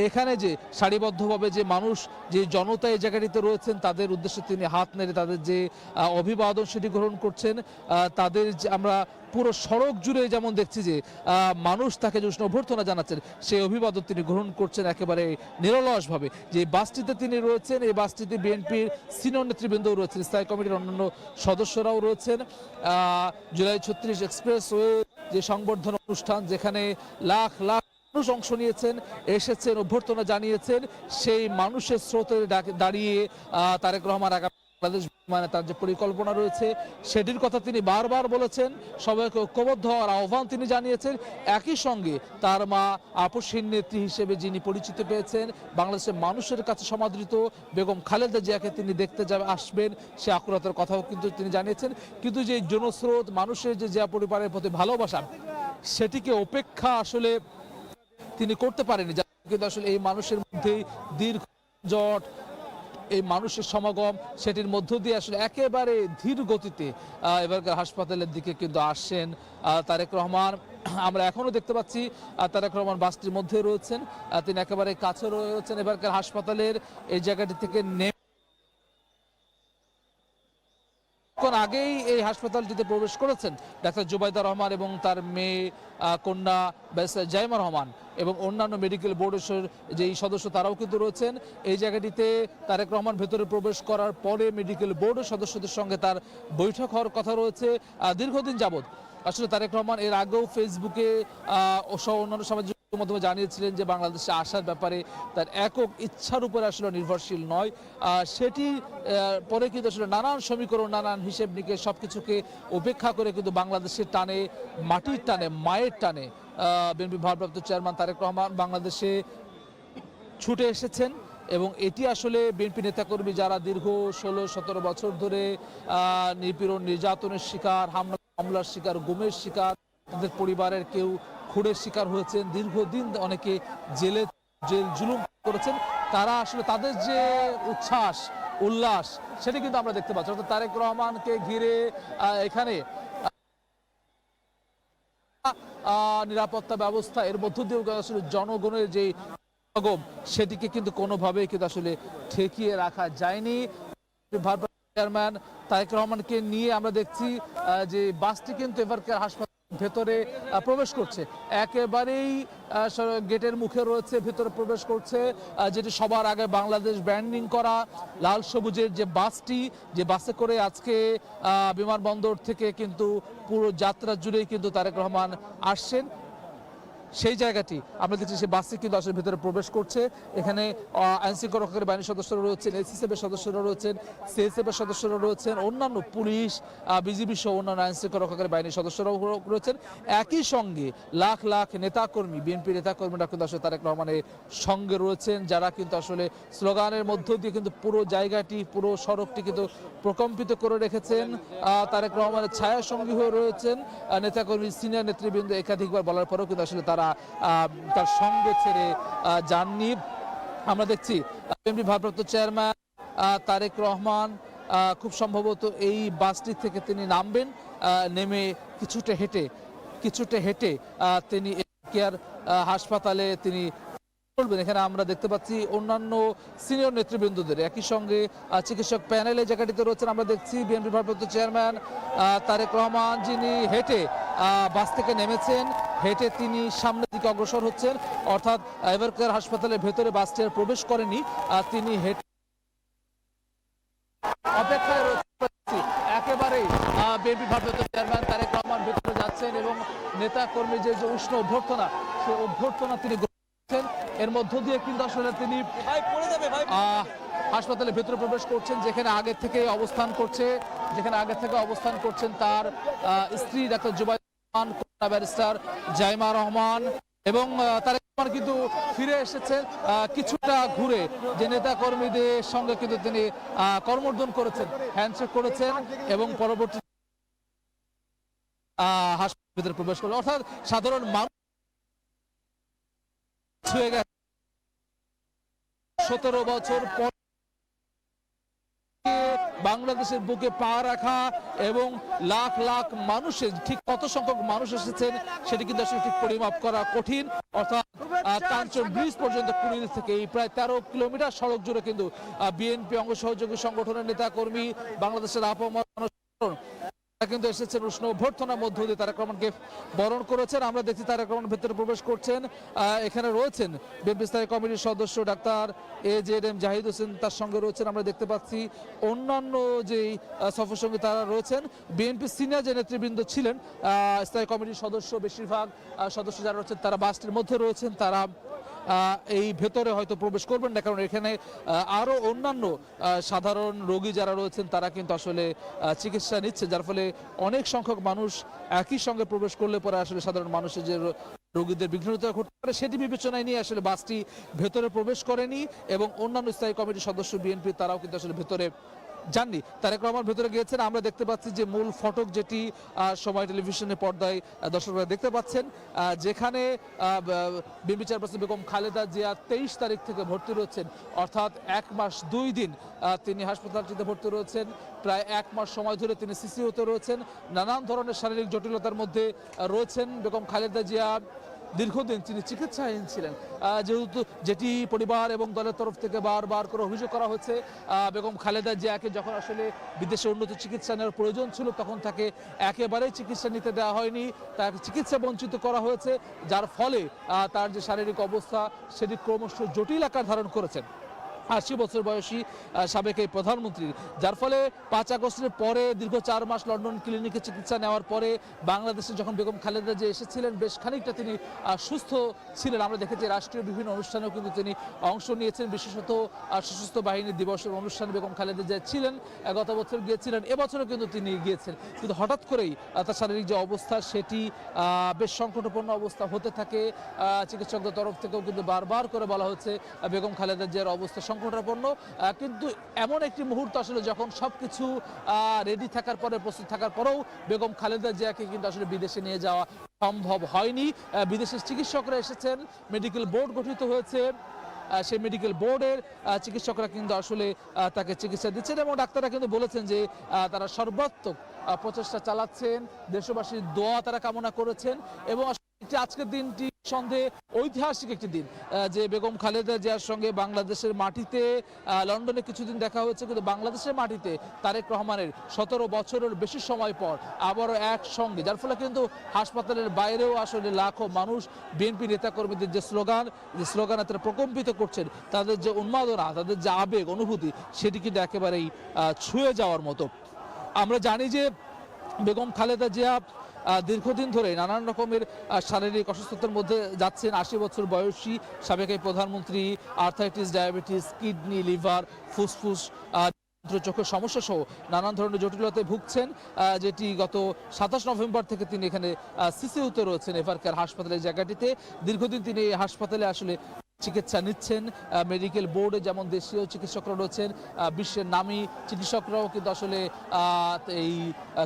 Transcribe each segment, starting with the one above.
এখানে যে সারিবদ্ধভাবে যে মানুষ যে জনতা এই জায়গাটিতে রয়েছেন তাদের উদ্দেশ্যে তিনি হাত নেড়ে তাদের যে অভিবাদন সেটি গ্রহণ করছেন। তাদের যে আমরা পুরো সড়ক জুড়ে যেমন দেখছি যে মানুষ তাকে যে উষ্ণ অভ্যর্থনা জানাচ্ছেন সেই অভিবাদন তিনি গ্রহণ করছেন একেবারে নিরলসভাবে। যে বাসটিতে তিনি রয়েছেন এই বাসটিতে বিএনপির সিনিয়র নেতৃবৃন্দও রয়েছেন, স্থায়ী কমিটির অন্যান্য সদস্যরাও রয়েছেন। জুলাই 36 এক্সপ্রেসওয়ে যে সংবর্ধনা অনুষ্ঠান যেখানে লাখ লাখ মানুষ অংশ নিয়েছেন, এসেছেন, অভ্যর্থনা জানিয়েছেন, সেই মানুষের স্রোতে দাঁড়িয়ে তারেক রহমান আগামী বাংলাদেশ মানে তার যে পরিকল্পনা রয়েছে সেটির কথা তিনি বারবার বলেছেন, সবাইকে ঐক্যবদ্ধ হওয়ার আহ্বান তিনি জানিয়েছেন। একই সঙ্গে তার মা আপসহীন নেত্রী হিসেবে যিনি পরিচিত পেয়েছেন, বাংলাদেশের মানুষের কাছে সমাদৃত বেগম খালেদা জিয়াকে তিনি দেখতে আসবেন সে আকুলতার কথাও কিন্তু তিনি জানিয়েছেন। কিন্তু যে জনস্রোত মানুষের যে জিয়া পরিবারের প্রতি ভালোবাসা সেটিকে উপেক্ষা আসলে তিনি করতে পারেনি, কিন্তু আসলে এই মানুষের মধ্যেই দীর্ঘ জট এই মানুষের সমাগম সেটির মধ্য দিয়ে আসলে একেবারে ধীর গতিতে এবারকার হাসপাতালের দিকে কিন্তু আসছেন তারেক রহমান। আমরা এখনো দেখতে পাচ্ছি তারেক রহমান বাসটির মধ্যে রয়েছেন, তিনি একেবারে কাছে রয়েছেন এবারকার হাসপাতালের এই জায়গাটি থেকে নেমে আগেই এই হাসপাতালটিতে প্রবেশ করেছেন ডাক্তার জুবাইদা রহমান এবং তার মেয়ে কন্যা ব্যারিস্টার জাইমা রহমান এবং অন্যান্য মেডিকেল বোর্ডের যেই সদস্য তারাও কিন্তু রয়েছেন এই জায়গাটিতে। তারেক রহমান ভেতরে প্রবেশ করার পরে মেডিকেল বোর্ডের সদস্যদের সঙ্গে তার বৈঠক হওয়ার কথা রয়েছে দীর্ঘদিন যাবৎ। আসলে তারেক রহমান এর আগেও ফেসবুকে সহ অন্যান্য সামাজিক মাধ্যমে জানিয়েছিলেন যে বাংলাদেশে আসার ব্যাপারে তার একক ইচ্ছার উপরে আসলে নির্ভরশীল নয়। সেটি পরে কিন্তু আসলে নানান সমীকরণ নানান হিসেব নিকেশ সবকিছুকে উপেক্ষা করে কিন্তু বাংলাদেশের টানে মাটির টানে মায়ের টানে বিএনপি ভারপ্রাপ্ত চেয়ারম্যান তারেক রহমান বাংলাদেশে ছুটে এসেছেন। এবং এটি আসলে বিএনপি নেতাকর্মী যারা দীর্ঘ 16-17 বছর ধরে নিপীড়ন নির্যাতনের শিকার, হামলার শিকার, গুমের শিকার, তাদের পরিবারের কেউ খুনের শিকার হয়েছেন, দীর্ঘদিন অনেকে জেল জুলুম করেছেন, তারা আসলে তাদের যে উচ্ছ্বাস উল্লাস সেটি কিন্তু আমরা দেখতে পাচ্ছি। অর্থাৎ তারেক রহমানকে ঘিরে এখানে নিরাপত্তা ব্যবস্থা এর মধ্য দিয়েও আসলে জনগণের যে সমাগম সেটিকে কিন্তু কোনোভাবেই কিন্তু আসলে ঠেকিয়ে রাখা যায়নি। চেয়ারম্যান তারেক রহমানকে নিয়ে আমরা দেখছি যে বাসটি কিন্তু এবারকার হাসপাতাল ভেতরে প্রবেশ করছে, একেবারেই গেটের মুখে রয়েছে, ভেতরে প্রবেশ করছে, যেটি সবার আগে বাংলাদেশ ব্র্যান্ডিং করা লাল সবুজের যে বাসটি, যে বাসে করে আজকে বিমানবন্দর থেকে কিন্তু পুরো যাত্রা জুড়েই কিন্তু তারেক রহমান আসছেন। সেই জায়গাটি আমরা দেখছি সেই বাসটি কিন্তু আসলে ভেতরে প্রবেশ করছে। এখানে আইনশৃঙ্খলা রক্ষাকারী বাহিনীর সদস্যরা রয়েছেন, এসএসএফ এর সদস্যরা রয়েছেন, সিএসএফ এর সদস্যরা রয়েছেন, অন্যান্য পুলিশ বিজিবি সহ অন্যান্য আইনশৃঙ্খলা রক্ষাকারী বাহিনীর সদস্যরাও রয়েছেন। একই সঙ্গে লাখ লাখ নেতাকর্মী বিএনপি নেতাকর্মীরা কিন্তু আসলে তারেক রহমানের সঙ্গে রয়েছেন, যারা কিন্তু আসলে স্লোগানের মধ্য দিয়ে কিন্তু পুরো জায়গাটি পুরো সড়কটি কিন্তু প্রকম্পিত করে রেখেছেন। তারেক রহমানের ছায়া সঙ্গী হয়ে রয়েছেন নেতাকর্মী সিনিয়র নেতৃবৃন্দ, একাধিকবার বলার পরেও কিন্তু আসলে তারা তার সঙ্গে ছেড়ে যাননি। আমরা দেখছি বিএনপি ভারপ্রাপ্ত চেয়ারম্যান তারেক রহমান খুব সম্ভবত এই বাসটি থেকে তিনি নামবেন, নেমে কিছুটা হেঁটে তিনি কেয়ার হাসপাতালে তিনি বলবেন। এখানে আমরা দেখতে পাচ্ছি অন্যান্য সিনিয়র নেতৃবৃন্দদের, একই সঙ্গে চিকিৎসক প্যানেলে জায়গাটিতে রয়েছেন। আমরা দেখছি বিএনপি ভারপ্রাপ্ত চেয়ারম্যান তারেক রহমান যিনি হেঁটে বাস থেকে নেমেছেন, হেঁটে তিনি সামনের দিকে অগ্রসর হচ্ছেন, অর্থাৎ এবারকার হাসপাতালের ভেতরে বাসটি আর প্রবেশ করেনি, তিনি হেঁটে অপেক্ষায় রয়েছেন। একেবারেই বিএনপি ভারপ্রাপ্ত চেয়ারম্যান তারেক রহমান ভেতরে যাচ্ছেন এবং নেতা কর্মী যে উষ্ণ অভ্যর্থনা সেই অভ্যর্থনা তিনি এর মধ্য দিয়ে কিন্তু আসলে তিনি হাসপাতালের ভেতরে প্রবেশ করছেন, যেখানে আগে থেকে অবস্থান করছেন তার স্ত্রী ডাক্তার জুবাইদা রহমান, ব্যারিস্টার জাইমা রহমান এবং তারেক রহমান কিন্তু ফিরে এসেছেন কিছুটা ঘুরে, যে নেতা কর্মীদের সঙ্গে কিন্তু তিনি করমর্দন করেছেন, হ্যান্ডশেক করেছেন এবং পরবর্তী হাসপাতালের ভেতরে প্রবেশ করলেন। অর্থাৎ সাধারণ মানুষ হয়ে গেছে 17 বছর পর বাংলাদেশের বুকে পা রাখা এবং লাখ লাখ মানুষের ঠিক কত সংখ্যক মানুষ এসেছেন সেটি কিন্তু আসলে ঠিক পরিমাপ করা কঠিন। অর্থাৎ কাঞ্চন ব্রিজ পর্যন্ত কুড়িল থেকে এই প্রায় 13 কিলোমিটার সড়ক জুড়ে কিন্তু বিএনপি অঙ্গ সহযোগী সংগঠনের নেতা কর্মী, বাংলাদেশের আপামর কিন্তু এসেছেন উষ্ণ অভ্যর্থনার মধ্য দিয়ে তারেক রহমানকে বরণ করেছেন। আমরা দেখছি তারেক রহমান ভেতরে প্রবেশ করছেন। এখানে রয়েছেন বিএনপি স্থায়ী কমিটির সদস্য ডাক্তার AJM জাহিদ হোসেন, তার সঙ্গে রয়েছেন আমরা দেখতে পাচ্ছি অন্যান্য যেই সফর সঙ্গী তারা রয়েছেন। বিএনপি সিনিয়র যে নেতৃবৃন্দ ছিলেন স্থায়ী কমিটির সদস্য, বেশিরভাগ সদস্য যারা রয়েছেন তারা বাসটির মধ্যে রয়েছেন, তারা এই ভেতরে হয়তো প্রবেশ করবেন না, কারণ এখানে আরো অন্যান্য সাধারণ রোগী যারা রয়েছেন তারা কিন্তু আসলে চিকিৎসা নিচ্ছে, যার ফলে অনেক সংখ্যক মানুষ একই সঙ্গে প্রবেশ করলে পরে আসলে সাধারণ মানুষের যে রোগীদের বিঘ্নতা ঘটতে পারে সেটি বিবেচনায় নিয়ে আসলে বাসটি ভেতরে প্রবেশ করেনি এবং অন্যান্য স্থায়ী কমিটির সদস্য বিএনপি তারাও কিন্তু আসলে ভেতরে যাননি। তারেক রহমান ভেতরে গিয়েছেন। আমরা দেখতে পাচ্ছি যে মূল ফটক যেটি সময় টেলিভিশনের পর্দায় দর্শকরা দেখতে পাচ্ছেন, যেখানে বিএনপি চেয়ারপারসন বেগম খালেদা জিয়া 23 তারিখ থেকে ভর্তি রয়েছেন, অর্থাৎ 1 মাস 2 দিন তিনি হাসপাতালটিতে ভর্তি রয়েছেন। প্রায় 1 মাস সময় ধরে তিনি সিসিউতে রয়েছেন। নানান ধরনের শারীরিক জটিলতার মধ্যে রয়েছেন বেগম খালেদা জিয়া। দীর্ঘদিন তিনি চিকিৎসাহীন ছিলেন, যেহেতু যেটি পরিবার এবং দলের তরফ থেকে বারবার করে অভিযোগ করা হয়েছে। বেগম খালেদা জিয়াকে যখন আসলে বিদেশে উন্নত চিকিৎসা নেওয়ার প্রয়োজন ছিল তখন তাকে একেবারেই চিকিৎসা নিতে দেওয়া হয়নি, তাকে চিকিৎসা বঞ্চিত করা হয়েছে, যার ফলে তার যে শারীরিক অবস্থা সেটি ক্রমশ জটিল আকার ধারণ করেছে। 80 বছর বয়সী সাবেক এই প্রধানমন্ত্রী, যার ফলে 5 আগস্টের পরে দীর্ঘ 4 মাস লন্ডন ক্লিনিকে চিকিৎসা নেওয়ার পরে বাংলাদেশে যখন বেগম খালেদা জিয়া এসেছিলেন বেশ খানিকটা তিনি সুস্থ ছিলেন। আমরা দেখেছি রাষ্ট্রীয় বিভিন্ন অনুষ্ঠানেও কিন্তু তিনি অংশ নিয়েছেন, বিশেষত সশস্ত্র বাহিনী দিবসের অনুষ্ঠানে বেগম খালেদা জিয়া ছিলেন। গত বছর গিয়েছিলেন, এবছরও কিন্তু তিনি গিয়েছেন, কিন্তু হঠাৎ করেই তার শারীরিক যে অবস্থা সেটি বেশ সংকটপূর্ণ অবস্থা হতে থাকে। চিকিৎসকদের তরফ থেকেও কিন্তু বারবার করে বলা হচ্ছে বেগম খালেদা জিয়ার অবস্থা সংকটাপন্ন। কিন্তু এমন একটি মুহূর্ত আসলে যখন সবকিছু রেডি থাকার পরে, প্রস্তুত থাকার পরেও বেগম খালেদা জিয়াকে কিন্তু আসলে বিদেশে নিয়ে যাওয়া সম্ভব হয়নি। বিদেশের চিকিৎসকরা এসেছেন, মেডিকেল বোর্ড গঠিত হয়েছে, সেই মেডিকেল বোর্ডের চিকিৎসকরা কিন্তু আসলে তাকে চিকিৎসা দিচ্ছেন এবং ডাক্তাররা কিন্তু বলেছেন যে তারা সর্বাত্মক প্রচেষ্টা চালাচ্ছেন, দেশবাসীর দোয়া তারা কামনা করেছেন এবং আজকের দিনটি সন্দেহে ঐতিহাসিক একটি দিন যে বেগম খালেদা জিয়ার সঙ্গে বাংলাদেশের মাটিতে লন্ডনে কিছুদিন দেখা হয়েছে, কিন্তু বাংলাদেশের মাটিতে তারেক রহমানের 17 বছরের বেশি সময় পর আবারও একসঙ্গে, যার ফলে কিন্তু হাসপাতালের বাইরেও আসলে লাখো মানুষ বিএনপি নেতাকর্মীদের যে স্লোগানে তারা প্রকম্পিত করছেন, তাদের যে উন্মাদনা, তাদের যে আবেগ অনুভূতি সেটি কিন্তু একেবারেই ছুঁয়ে যাওয়ার মতো। আমরা জানি যে বেগম খালেদা জিয়া দীর্ঘদিন ধরে নানান রকমের শারীরিক অসুস্থতার মধ্যে যাচ্ছেন। 80 বছর বয়সী সাবেক এই প্রধানমন্ত্রী আর্থাইটিস, ডায়াবেটিস, কিডনি, লিভার, ফুসফুস, চোখের সমস্যা সহ নানান ধরনের জটিলতায় ভুগছেন, যেটি গত 27 নভেম্বর থেকে তিনি এখানে সিসিউতে রয়েছেন এভারকেয়ার হাসপাতালের জায়গাটিতে। দীর্ঘদিন তিনি এই হাসপাতালে আসলে চিকিৎসা নিচ্ছেন। মেডিকেল বোর্ডে যেমন দেশীয় চিকিৎসকরা রয়েছেন, বিশ্বের নামী চিকিৎসকরাও কিন্তু আসলে এই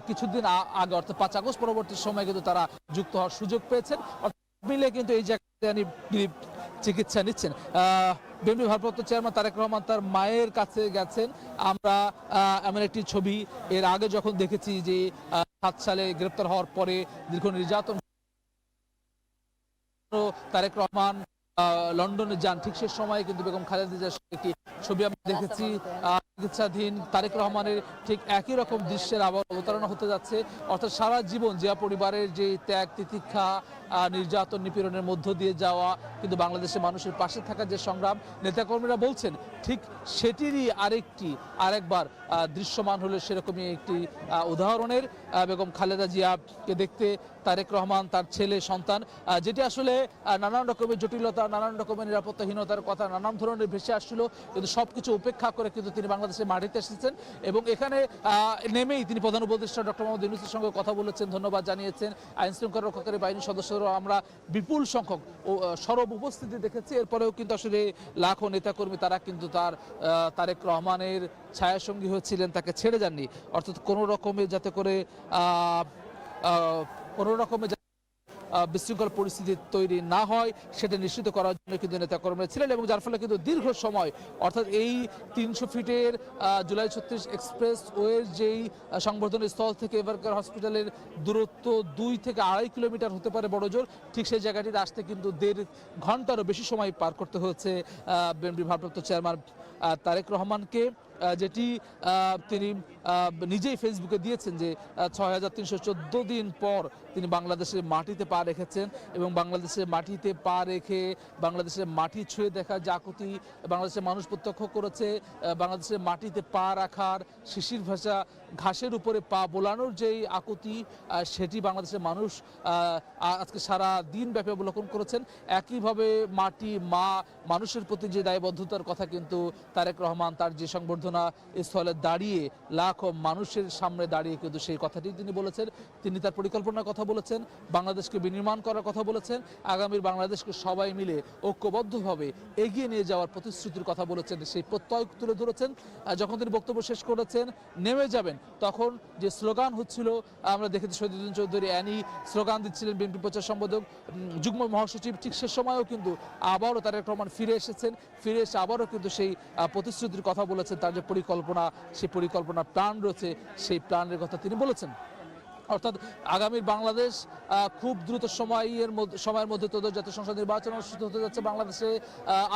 কিছুদিন আগে অর্থাৎ 5 আগস্ট পরবর্তী সময় কিন্তু তারা যুক্ত হওয়ার সুযোগ পেয়েছেন, মিলে কিন্তু এই জায়গায় চিকিৎসা নিচ্ছেন। বিএনপি ভারপ্রাপ্ত চেয়ারম্যান তারেক রহমান তার মায়ের কাছে গেছেন। আমরা এমন একটি ছবি এর আগে যখন দেখেছি যে 7 সালে গ্রেপ্তার হওয়ার পরে দীর্ঘ নির্যাতন তারেক রহমান লন্ডনে যান, ঠিক সে সময় কিন্তু বেগম খালেদা জিয়ার একটি ছবি আমরা দেখেছি। চিকিৎসাধীন তারেক রহমানের ঠিক একই রকম দৃশ্যের আবার অবতারণা হতে যাচ্ছে, অর্থাৎ সারা জীবন জিয়া পরিবারের যে ত্যাগ, তিতিক্ষা, নির্যাতন, নিপীড়নের মধ্য দিয়ে যাওয়া, কিন্তু বাংলাদেশের মানুষের পাশে থাকার যে সংগ্রাম নেতাকর্মীরা বলছেন ঠিক সেটিরই আরেকবার দৃশ্যমান হলে সেরকমই একটি উদাহরণের বেগম খালেদা জিয়াকে দেখতে তারেক রহমান, তার ছেলে, সন্তান, যেটি আসলে নানান রকমের জটিলতা, নানান রকমের নিরাপত্তাহীনতার কথা নানান ধরনের ভেসে আসছিল, কিন্তু সবকিছু উপেক্ষা করে কিন্তু তিনি বাংলাদেশের মাটিতে এসেছেন এবং এখানে নেমেই তিনি প্রধান উপদেষ্টা ডক্টর মোহাম্মদ ইউনূসের সঙ্গে কথা বলেছেন, ধন্যবাদ জানিয়েছেন। আইন শৃঙ্খলা রক্ষাকারী বাহিনীর সদস্যরা আমরা বিপুল সংখ্যক সরব উপস্থিতি দেখেছি। এরপরেও কিন্তু আসলে লাখো নেতাকর্মী তারা কিন্তু তারেক রহমানের ছায়াসঙ্গী হয়েছিলেন, তাকে ছেড়ে যাননি, অর্থাৎ কোনো রকমের যাতে করে বিশৃঙ্খল পরিস্থিতি তৈরি না হয় সেটা নিশ্চিত করার জন্য কিন্তু নেতাকর্মীরা ছিলেন, এবং যার ফলে কিন্তু দীর্ঘ সময় অর্থাৎ এই 300 ফিটের জুলাই 36 এক্সপ্রেস ওয়ের যেই সংবর্ধনা স্থল থেকে এভারকেয়ার হসপিটালের দূরত্ব 2 থেকে 2.5 কিলোমিটার হতে পারে বড়জোর, ঠিক সেই জায়গাটিতে আসতে কিন্তু 1.5 ঘন্টারও বেশি সময় পার করতে হচ্ছে বিএনপি ভারপ্রাপ্ত চেয়ারম্যান তারেক রহমানকে, যেটি তিনি নিজেই ফেসবুকে দিয়েছেন যে 6314 দিন পর তিনি বাংলাদেশের মাটিতে পা রেখেছেন, এবং বাংলাদেশের মাটিতে পা রেখে বাংলাদেশের মাটি ছুঁয়ে দেখা যে আকুতি বাংলাদেশের মানুষ প্রত্যক্ষ করেছে, বাংলাদেশের মাটিতে পা রাখার শিশির ভাষা ঘাসের উপরে পা বোলানোর যেই আকুতি সেটি বাংলাদেশের মানুষ আজকে সারা দিন ব্যাপী অবলোকন করেছেন। একইভাবে মাটি মা মানুষের প্রতি যে দায়বদ্ধতার কথা কিন্তু তারেক রহমান তার যে সংবর্ধনা স্থলে দাঁড়িয়ে লাখ মানুষের সামনে দাঁড়িয়ে কিন্তু সেই কথাটি তিনি বলেছেন। তিনি তার পরিকল্পনার কথা বলেছেন, বাংলাদেশকে বিনির্মাণ করার কথা বলেছেন, আগামীর বাংলাদেশকে সবাই মিলে ঐক্যবদ্ধভাবে এগিয়ে নিয়ে যাওয়ার প্রতিশ্রুতির কথা বলেছেন, সেই প্রত্যয় তুলে ধরেছেন। যখন তিনি বক্তব্য শেষ করেছেন নেমে যাবেন, তখন যে স্লোগান হচ্ছিল আমরা দেখেছি শহীদুদ্দিন চৌধুরী অ্যানি স্লোগান দিচ্ছিলেন, বিএনপি প্রচার সম্পাদক যুগ্ম মহাসচিব, ঠিক সে সময়ও কিন্তু আবারও তারেক রহমান ফিরে এসেছেন, ফিরে এসে আবারও কিন্তু সেই প্রতিশ্রুতির কথা বলেছেন। তার যে পরিকল্পনা, সেই পরিকল্পনার প্ল্যান রয়েছে, সেই প্ল্যানের কথা তিনি বলেছেন। অর্থাৎ আগামীর বাংলাদেশ খুব দ্রুত সময়ের মধ্যে তোদের জাতীয় সংসদ নির্বাচন অনুষ্ঠিত হতে যাচ্ছে বাংলাদেশে,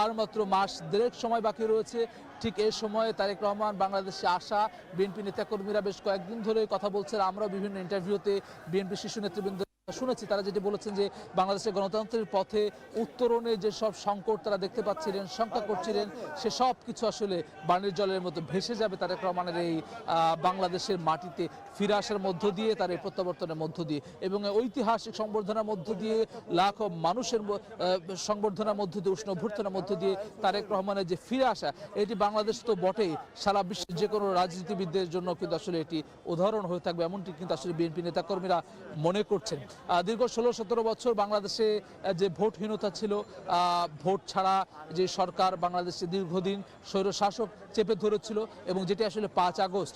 আর মাত্র মাস দেড়েক সময় বাকি রয়েছে। ঠিক এই সময়ে তারেক রহমান বাংলাদেশে আসা, বিএনপি নেতাকর্মীরা বেশ কয়েকদিন ধরে কথা বলছেন, আমরা বিভিন্ন ইন্টারভিউতে বিএনপি শীর্ষ নেতৃবৃন্দ শুনেছি, তারা যেটি বলেছেন যে বাংলাদেশের গণতন্ত্রের পথে উত্তরণে যেসব সংকট তারা দেখতে পাচ্ছিলেন, শঙ্কা করছিলেন, সে সব কিছু আসলে বানের জলের মতো ভেসে যাবে তারেক রহমানের এই বাংলাদেশের মাটিতে ফিরে আসার মধ্য দিয়ে, তার এই প্রত্যাবর্তনের মধ্য দিয়ে, এবং ঐতিহাসিক সংবর্ধনার মধ্য দিয়ে, লাখ মানুষের সংবর্ধনার মধ্য দিয়ে, উষ্ণ অভ্যর্থনার মধ্য দিয়ে তারেক রহমানের যে ফিরে আসা, এটি বাংলাদেশ তো বটেই, সারা বিশ্বের যে কোনো রাজনীতিবিদদের জন্য কিন্তু আসলে এটি উদাহরণ হয়ে থাকবে, এমনটি কিন্তু আসলে বিএনপি নেতাকর্মীরা মনে করছেন। দীর্ঘ 16-17 বছর বাংলাদেশে যে ভোটহীনতা ছিল, ভোট ছাড়া যে সরকার বাংলাদেশে দীর্ঘদিন স্বৈরশাসক চেপে ধরেছিল, এবং যেটি আসলে 5 আগস্ট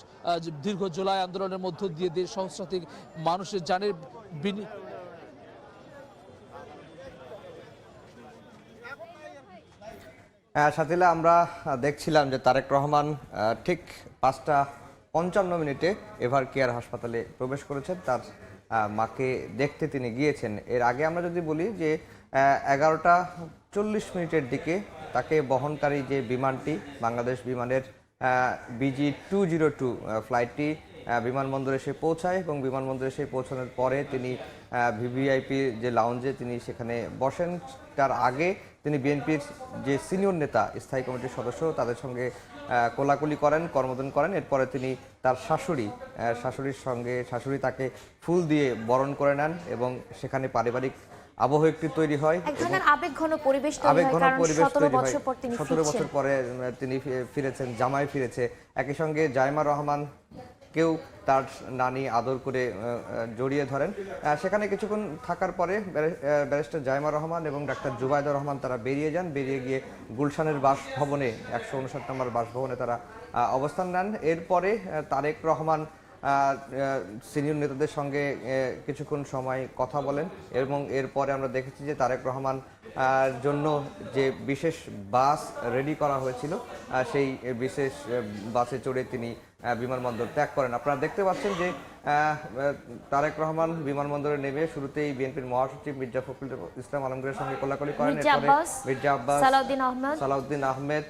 দীর্ঘ জুলাই আন্দোলনের মধ্য দিয়ে দেশ সহস্রাধিক মানুষের জানের সাথীলা, আমরা দেখছিলাম যে তারেক রহমান ঠিক 5:55 এভারকেয়ার হাসপাতালে প্রবেশ করেছেন, তার মাকে দেখতে তিনি গিয়েছেন। এর আগে আমরা যদি বলি যে 11:40 দিকে তাকে বহনকারী যে বিমানটি, বাংলাদেশ বিমানের BG202 ফ্লাইটটি বিমানবন্দরে এসে পৌঁছায়, এবং বিমানবন্দরে এসে পৌঁছানোর পরে তিনি ভিভিআইপি যে লাউঞ্জে তিনি সেখানে বসেন। তার আগে তিনি বিএনপির যে সিনিয়র নেতা, স্থায়ী কমিটির সদস্য, তাদের সঙ্গে কোলাকুলি করেন, করমর্দন করেন। এরপরে তিনি তার শাশুড়ি তাকে ফুল দিয়ে বরণ করে নেন, এবং সেখানে পারিবারিক আবহ একটি তৈরি হয়, আবেগঘন পরিবেশ তৈরি হয়, কারণ 17 বছর পর তিনি 17 বছর পরে তিনি ফিরেছেন, জামাই ফিরেছে। একই সঙ্গে জাইমা রহমান কেউ তার নানি আদর করে জড়িয়ে ধরেন। সেখানে কিছুক্ষণ থাকার পরে ব্যারিস্টার জাইমা রহমান এবং ডাক্তার জুবাইদা রহমান তারা বেরিয়ে যান। বেরিয়ে গিয়ে গুলশানের বাসভবনে 159 নম্বর বাসভবনে তারা অবস্থান নেন। এরপরে তারেক রহমান সিনিয়র নেতাদের সঙ্গে কিছুক্ষণ সময় কথা বলেন, এবং এরপরে আমরা দেখেছি যে তারেক রহমান জন্য যে বিশেষ বাস রেডি করা হয়েছিল, সেই বিশেষ বাসে চড়ে তিনি বিমানবন্দর ত্যাগ করেন। আপনারা দেখতে পাচ্ছেন যে তারেক রহমান বিমানবন্দরে নেমে শুরুতেই বিএনপির মহাসচিব মির্জা ফখরুল ইসলাম আলমগীরের সঙ্গে কোলাকুলি করেন। এরপরে মির্জা আব্বাস, সালাউদ্দিন আহমেদ,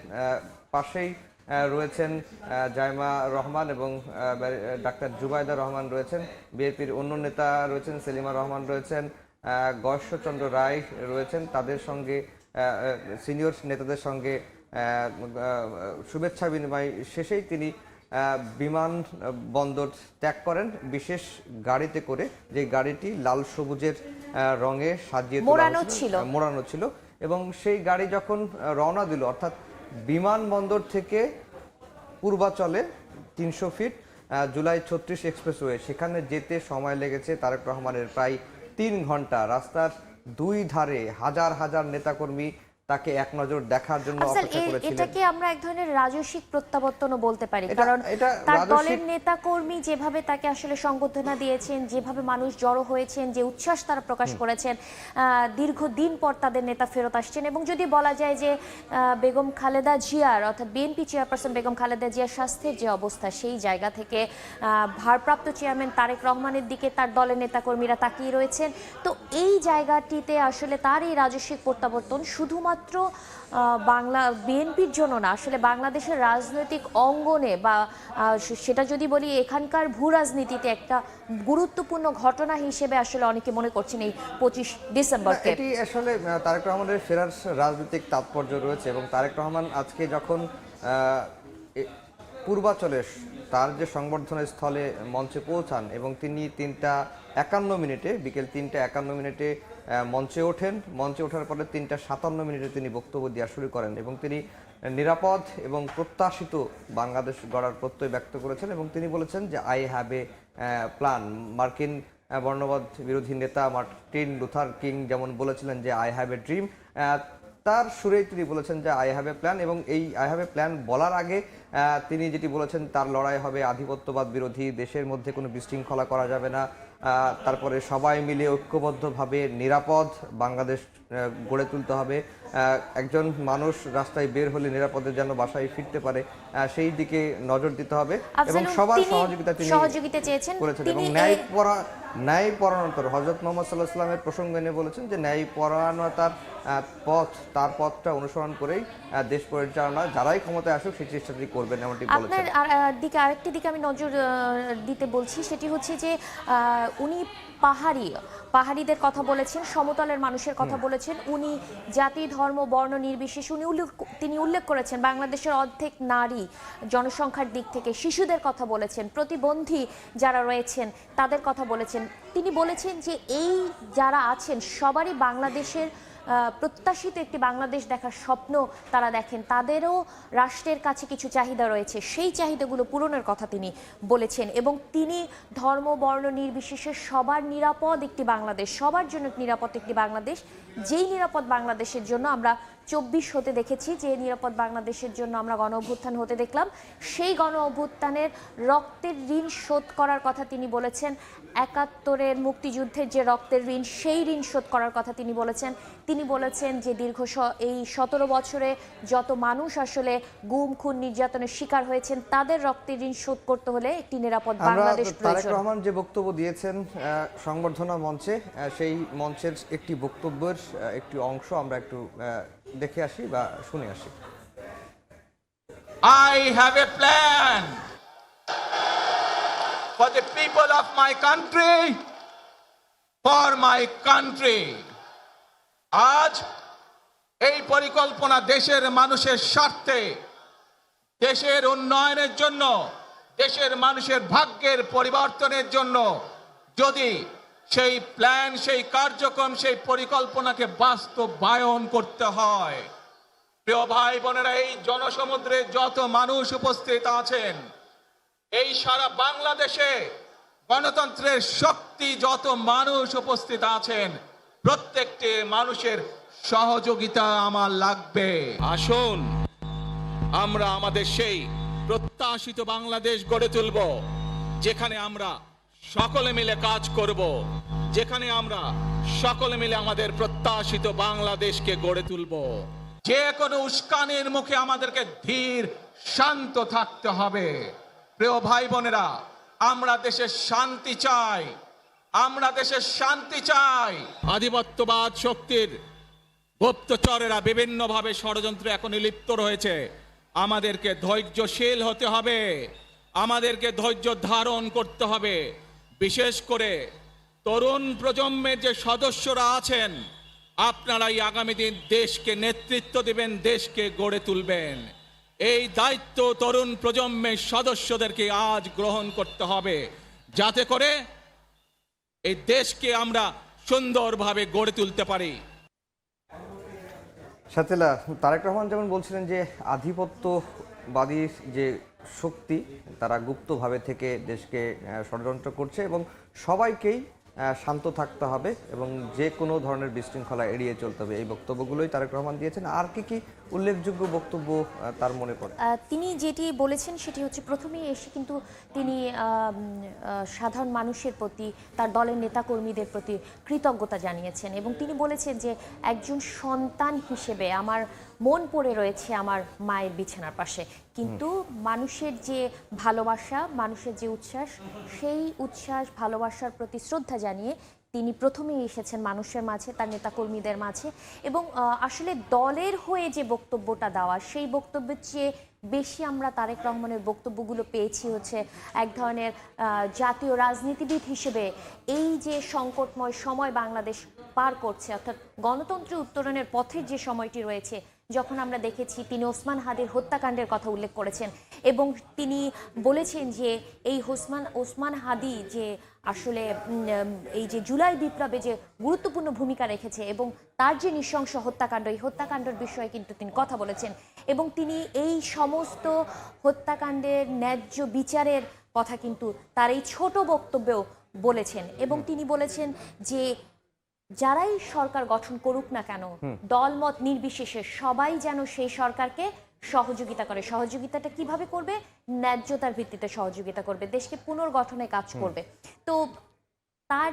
পাশেই রয়েছেন জাইমা রহমান এবং ডাক্তার জুবাইদা রহমান রয়েছেন। বিএনপির অন্য নেতা রয়েছেন, সেলিমা রহমান রয়েছেন, গয়েশ্বরচন্দ্র রায় রয়েছেন। তাদের সঙ্গে সিনিয়র নেতাদের সঙ্গে শুভেচ্ছা বিনিময় শেষেই তিনি বিমানবন্দর ত্যাগ করেন বিশেষ গাড়িতে করে, যে গাড়িটি লাল সবুজের রঙে সাজিয়ে মোড়ানো ছিল। এবং সেই গাড়ি যখন রওনা দিল, অর্থাৎ বিমানবন্দর থেকে পূর্বাচলে 300 ফিট জুলাই 36 এক্সপ্রেসওয়ে, সেখানে যেতে সময় লেগেছে তারেক রহমানের প্রায় 3 ঘন্টা। রাস্তার দুই ধারে হাজার হাজার নেতাকর্মী তাকে এক নজর দেখার জন্য আফজাল, অপেক্ষা করেছিলেন। এটাকে আমরা এক ধরনের রাজস্বিক প্রত্যাবর্তনও বলতে পারি, এটা- কারণ এটা তার রাজস্বিক- দলের নেতা কর্মী যেভাবে তাকে আসলে সংবর্ধনা দিয়েছেন, যেভাবে মানুষ জড়ো হয়েছেন, যে উচ্ছ্বাস তারা প্রকাশ করেছেন, দীর্ঘদিন পর তাদের নেতা ফেরত আসছেন। এবং যদি বলা যায় যে বেগম খালেদা জিয়ার, অর্থাৎ বিএনপি চেয়ারপারসন বেগম খালেদা জিয়ার স্বাস্থ্যের যে অবস্থা, সেই জায়গা থেকে ভারপ্রাপ্ত চেয়ারম্যান তারেক রহমানের দিকে তার দলের নেতাকর্মীরা তাকিয়ে রয়েছেন। তো এই জায়গাটিতে আসলে তার এই রাজস্বিক প্রত্যাবর্তন শুধুমাত্র বাংলা বিএনপির জন্য না, আসলে বাংলাদেশের রাজনৈতিক অঙ্গনে বা সেটা যদি বলি এখানকার ভূ রাজনীতিতে একটা গুরুত্বপূর্ণ ঘটনা হিসেবে আসলে অনেকে মনে করছেন এই 25 ডিসেম্বরকে। এটি আসলে তারেক রহমানের ফেরার রাজনৈতিক তাৎপর্য রয়েছে, এবং তারেক রহমান আজকে যখন পূর্বাচলে তার যে সংবর্ধনা স্থলে মঞ্চে পৌঁছান এবং তিনি 3:51 বিকেল 3:51 মঞ্চে ওঠেন। মঞ্চে ওঠার পরে 3:57 তিনি বক্তব্য দেওয়া শুরু করেন এবং তিনি নিরাপদ এবং প্রত্যাশিত বাংলাদেশ গড়ার প্রত্যয় ব্যক্ত করেছেন এবং তিনি বলেছেন যে আই হ্যাভ এ প্ল্যান। মার্কিন বর্ণবাদ বিরোধী নেতা মার্টিন লুথার কিং যেমন বলেছিলেন যে আই হ্যাভ এ ড্রিম, তার সুরেই তিনি বলেছেন যে আই হ্যাভ এ প্ল্যান। এবং এই আই হ্যাভ এ প্ল্যান বলার আগে তিনি যেটি বলেছেন, তার লড়াই হবে আধিপত্যবাদ বিরোধী, দেশের মধ্যে কোনো বিশৃঙ্খলা করা যাবে না, তারপরে সবাই মিলে ঐক্যবদ্ধভাবে নিরাপদ বাংলাদেশ গড়ে তুলতে হবে, একজন মানুষ রাস্তায় বের হলে নিরাপদে যেন বাসায় ফিরতে পারে সেই দিকে নজর দিতে হবে এবং সবার সহযোগিতা তিনি চেয়েছেন করেছেন। এবং ন্যায় পরায়ণতার হযরত মুহাম্মদ সাল্লাল্লাহু আলাইহি ওয়াসাল্লামের প্রসঙ্গ এনে বলেছেন যে ন্যায় পরায়ণতার পথটা অনুসরণ করেই দেশ পরিচালনা যারাই ক্ষমতায় আসুক সেই চেষ্টাটি করবেন এমনটি বলেছেন। আপনার দিকে আরেকটি দিকে আমি নজর দিতে বলছি, সেটি হচ্ছে যে উনি পাহাড়িদের কথা বলেছেন, সমতলের মানুষের কথা বলেছেন, উনি জাতি ধর্ম বর্ণ নির্বিশেষে তিনি উল্লেখ করেছেন বাংলাদেশের অর্ধেক নারী জনসংখ্যার দিক থেকে, শিশুদের কথা বলেছেন, প্রতিবন্ধী যারা রয়েছেন তাদের কথা বলেছেন। তিনি বলেছেন যে এই যারা আছেন সবারই বাংলাদেশের প্রত্যাশিত একটি বাংলাদেশ দেখার স্বপ্ন তারা দেখেন, তাদেরও রাষ্ট্রের কাছে কিছু চাহিদা রয়েছে, সেই চাহিদাগুলো পূরণের কথা তিনি বলেছেন। এবং তিনি ধর্ম বর্ণ নির্বিশেষে সবার নিরাপদ একটি বাংলাদেশ, সবার জন্য নিরাপদ একটি বাংলাদেশ, যেই নিরাপদ বাংলাদেশের জন্য আমরা 24 হতে দেখেছি, যে নিরাপদ বাংলাদেশের জন্য আমরা গণ অভ্যুত্থান হতে দেখলাম, সেই গণ অভ্যুত্থানের রক্তের ঋণ শোধ করার কথা তিনি বলেছেন। 71-এর মুক্তিযুদ্ধের যে রক্তের ঋণ, সেই ঋণ শোধ করার কথা তিনি বলেছেন। তিনি বলেছেন যে এই 17 বছরে যত মানুষ আসলে গুম খুন নির্যাতনের শিকার হয়েছেন তাদের রক্তের ঋণ শোধ করতে হলে একটি নিরাপদ বাংলাদেশ প্রয়োজন। তারেক রহমান যে বক্তব্য দিয়েছেন সংবর্ধনা মঞ্চে, সেই মঞ্চের একটি বক্তব্যের একটি অংশ আমরা একটু দেখে আসি বা শুনে আসি। I have a plan for the people of my country, for my country. আজ এই পরিকল্পনা দেশের মানুষের স্বার্থে, দেশের উন্নয়নের জন্য, দেশের মানুষের ভাগ্যের পরিবর্তনের জন্য যদি সেই প্ল্যান, সেই কার্যক্রম, সেই পরিকল্পনাকে বাস্তবায়ন করতে হয়, প্রিয় ভাই বোনেরা, এই জনসমুদ্রে যত মানুষ উপস্থিত আছেন, এই সারা বাংলাদেশে গণতন্ত্রের শক্তি যত মানুষ উপস্থিত আছেন, প্রত্যেকটি মানুষের সহযোগিতা আমার লাগবে। আসুন আমরা আমাদের সেই প্রত্যাশিত বাংলাদেশ গড়ে তুলব, যেখানে আমরা সকলে মিলে কাজ করব, যেখানে আমরা সকলে মিলে আমাদের প্রত্যাশিত বাংলাদেশকে গড়ে তুলব। যে কোনো উস্কানির মুখে আমাদেরকে ধীর শান্ত থাকতে হবে। প্রিয় ভাই বোনেরা, আমরা দেশের শান্তি চাই, আমরা দেশের শান্তি চাই। আধিপত্যবাদ শক্তির গুপ্তচরেরা বিভিন্নভাবে ষড়যন্ত্রে এখন লিপ্ত রয়েছে। আমাদেরকে ধৈর্যশীল হতে হবে, আমাদেরকে ধৈর্য ধারণ করতে হবে। বিশেষ করে তরুণ প্রজন্মের যে সদস্যরা আছেন, আপনারাই আগামী দিন দেশকে নেতৃত্ব দেবেন, দেশকে গড়ে তুলবেন। এই দায়িত্ব তরুণ প্রজন্মের সদস্যদেরকে আজ গ্রহণ করতে হবে, যাতে করে এই দেশকে আমরা সুন্দরভাবে গড়ে তুলতে পারি। সাথেলা, তারেক রহমান যেমন বলছিলেন যে আধিপত্যবাদী যে শক্তি তারা গুপ্তভাবে থেকে দেশকে ষড়যন্ত্র করছে এবং সবাইকেই শান্ত থাকতে হবে এবং যে কোনো ধরনের বিশৃঙ্খলা এড়িয়ে চলতে হবে, এই বক্তব্যগুলোই তারেক রহমান দিয়েছেন। আর কি কি উল্লেখযোগ্য বক্তব্য তার মনে পড়ে? তিনি যেটি বলেছেন সেটি হচ্ছে প্রথমেই এসে কিন্তু তিনি সাধারণ মানুষের প্রতি, তার দলের নেতাকর্মীদের প্রতি কৃতজ্ঞতা জানিয়েছেন এবং তিনি বলেছেন যে একজন সন্তান হিসেবে আমার মন পড়ে রয়েছে আমার মায়ের বিছানার পাশে, কিন্তু মানুষের যে ভালোবাসা, মানুষের যে উচ্ছ্বাস, সেই উচ্ছ্বাস ভালোবাসার প্রতি শ্রদ্ধা জানিয়ে তিনি প্রথমেই এসেছেন মানুষের মাঝে, তার নেতাকর্মীদের মাঝে এবং আসলে দলের হয়ে যে বক্তব্যটা দেওয়া, সেই বক্তব্যের চেয়ে বেশি আমরা তারেক রহমানের বক্তব্যগুলো পেয়েছি হচ্ছে এক ধরনের জাতীয় রাজনীতিবিদ হিসেবে এই যে সংকটময় সময় বাংলাদেশ পার করছে, অর্থাৎ গণতন্ত্রের উত্তরণের পথের যে সময়টি রয়েছে, যখন আমরা দেখেছি তিনি ওসমান হাদির হত্যাকাণ্ডের কথা উল্লেখ করেছেন এবং তিনি বলেছেন যে এই ওসমান হাদি যে আসলে এই যে জুলাই বিপ্লবে যে গুরুত্বপূর্ণ ভূমিকা রেখেছে এবং তার যে নৃশংস হত্যাকাণ্ড, এই হত্যাকাণ্ডের বিষয়ে কিন্তু তিনি কথা বলেছেন এবং তিনি এই সমস্ত হত্যাকাণ্ডের ন্যায্য বিচারের কথা কিন্তু তার এই ছোট বক্তব্যেও বলেছেন এবং তিনি বলেছেন যে যারাই সরকার গঠন করুক না কেন, দলমত নির্বিশেষে সবাই যেন সেই সরকারকে সহযোগিতা করে। সহযোগিতাটা কিভাবে করবে? ন্যায্যতার ভিত্তিতে সহযোগিতা করবে, দেশকে পুনর্গঠনে কাজ করবে। তো তার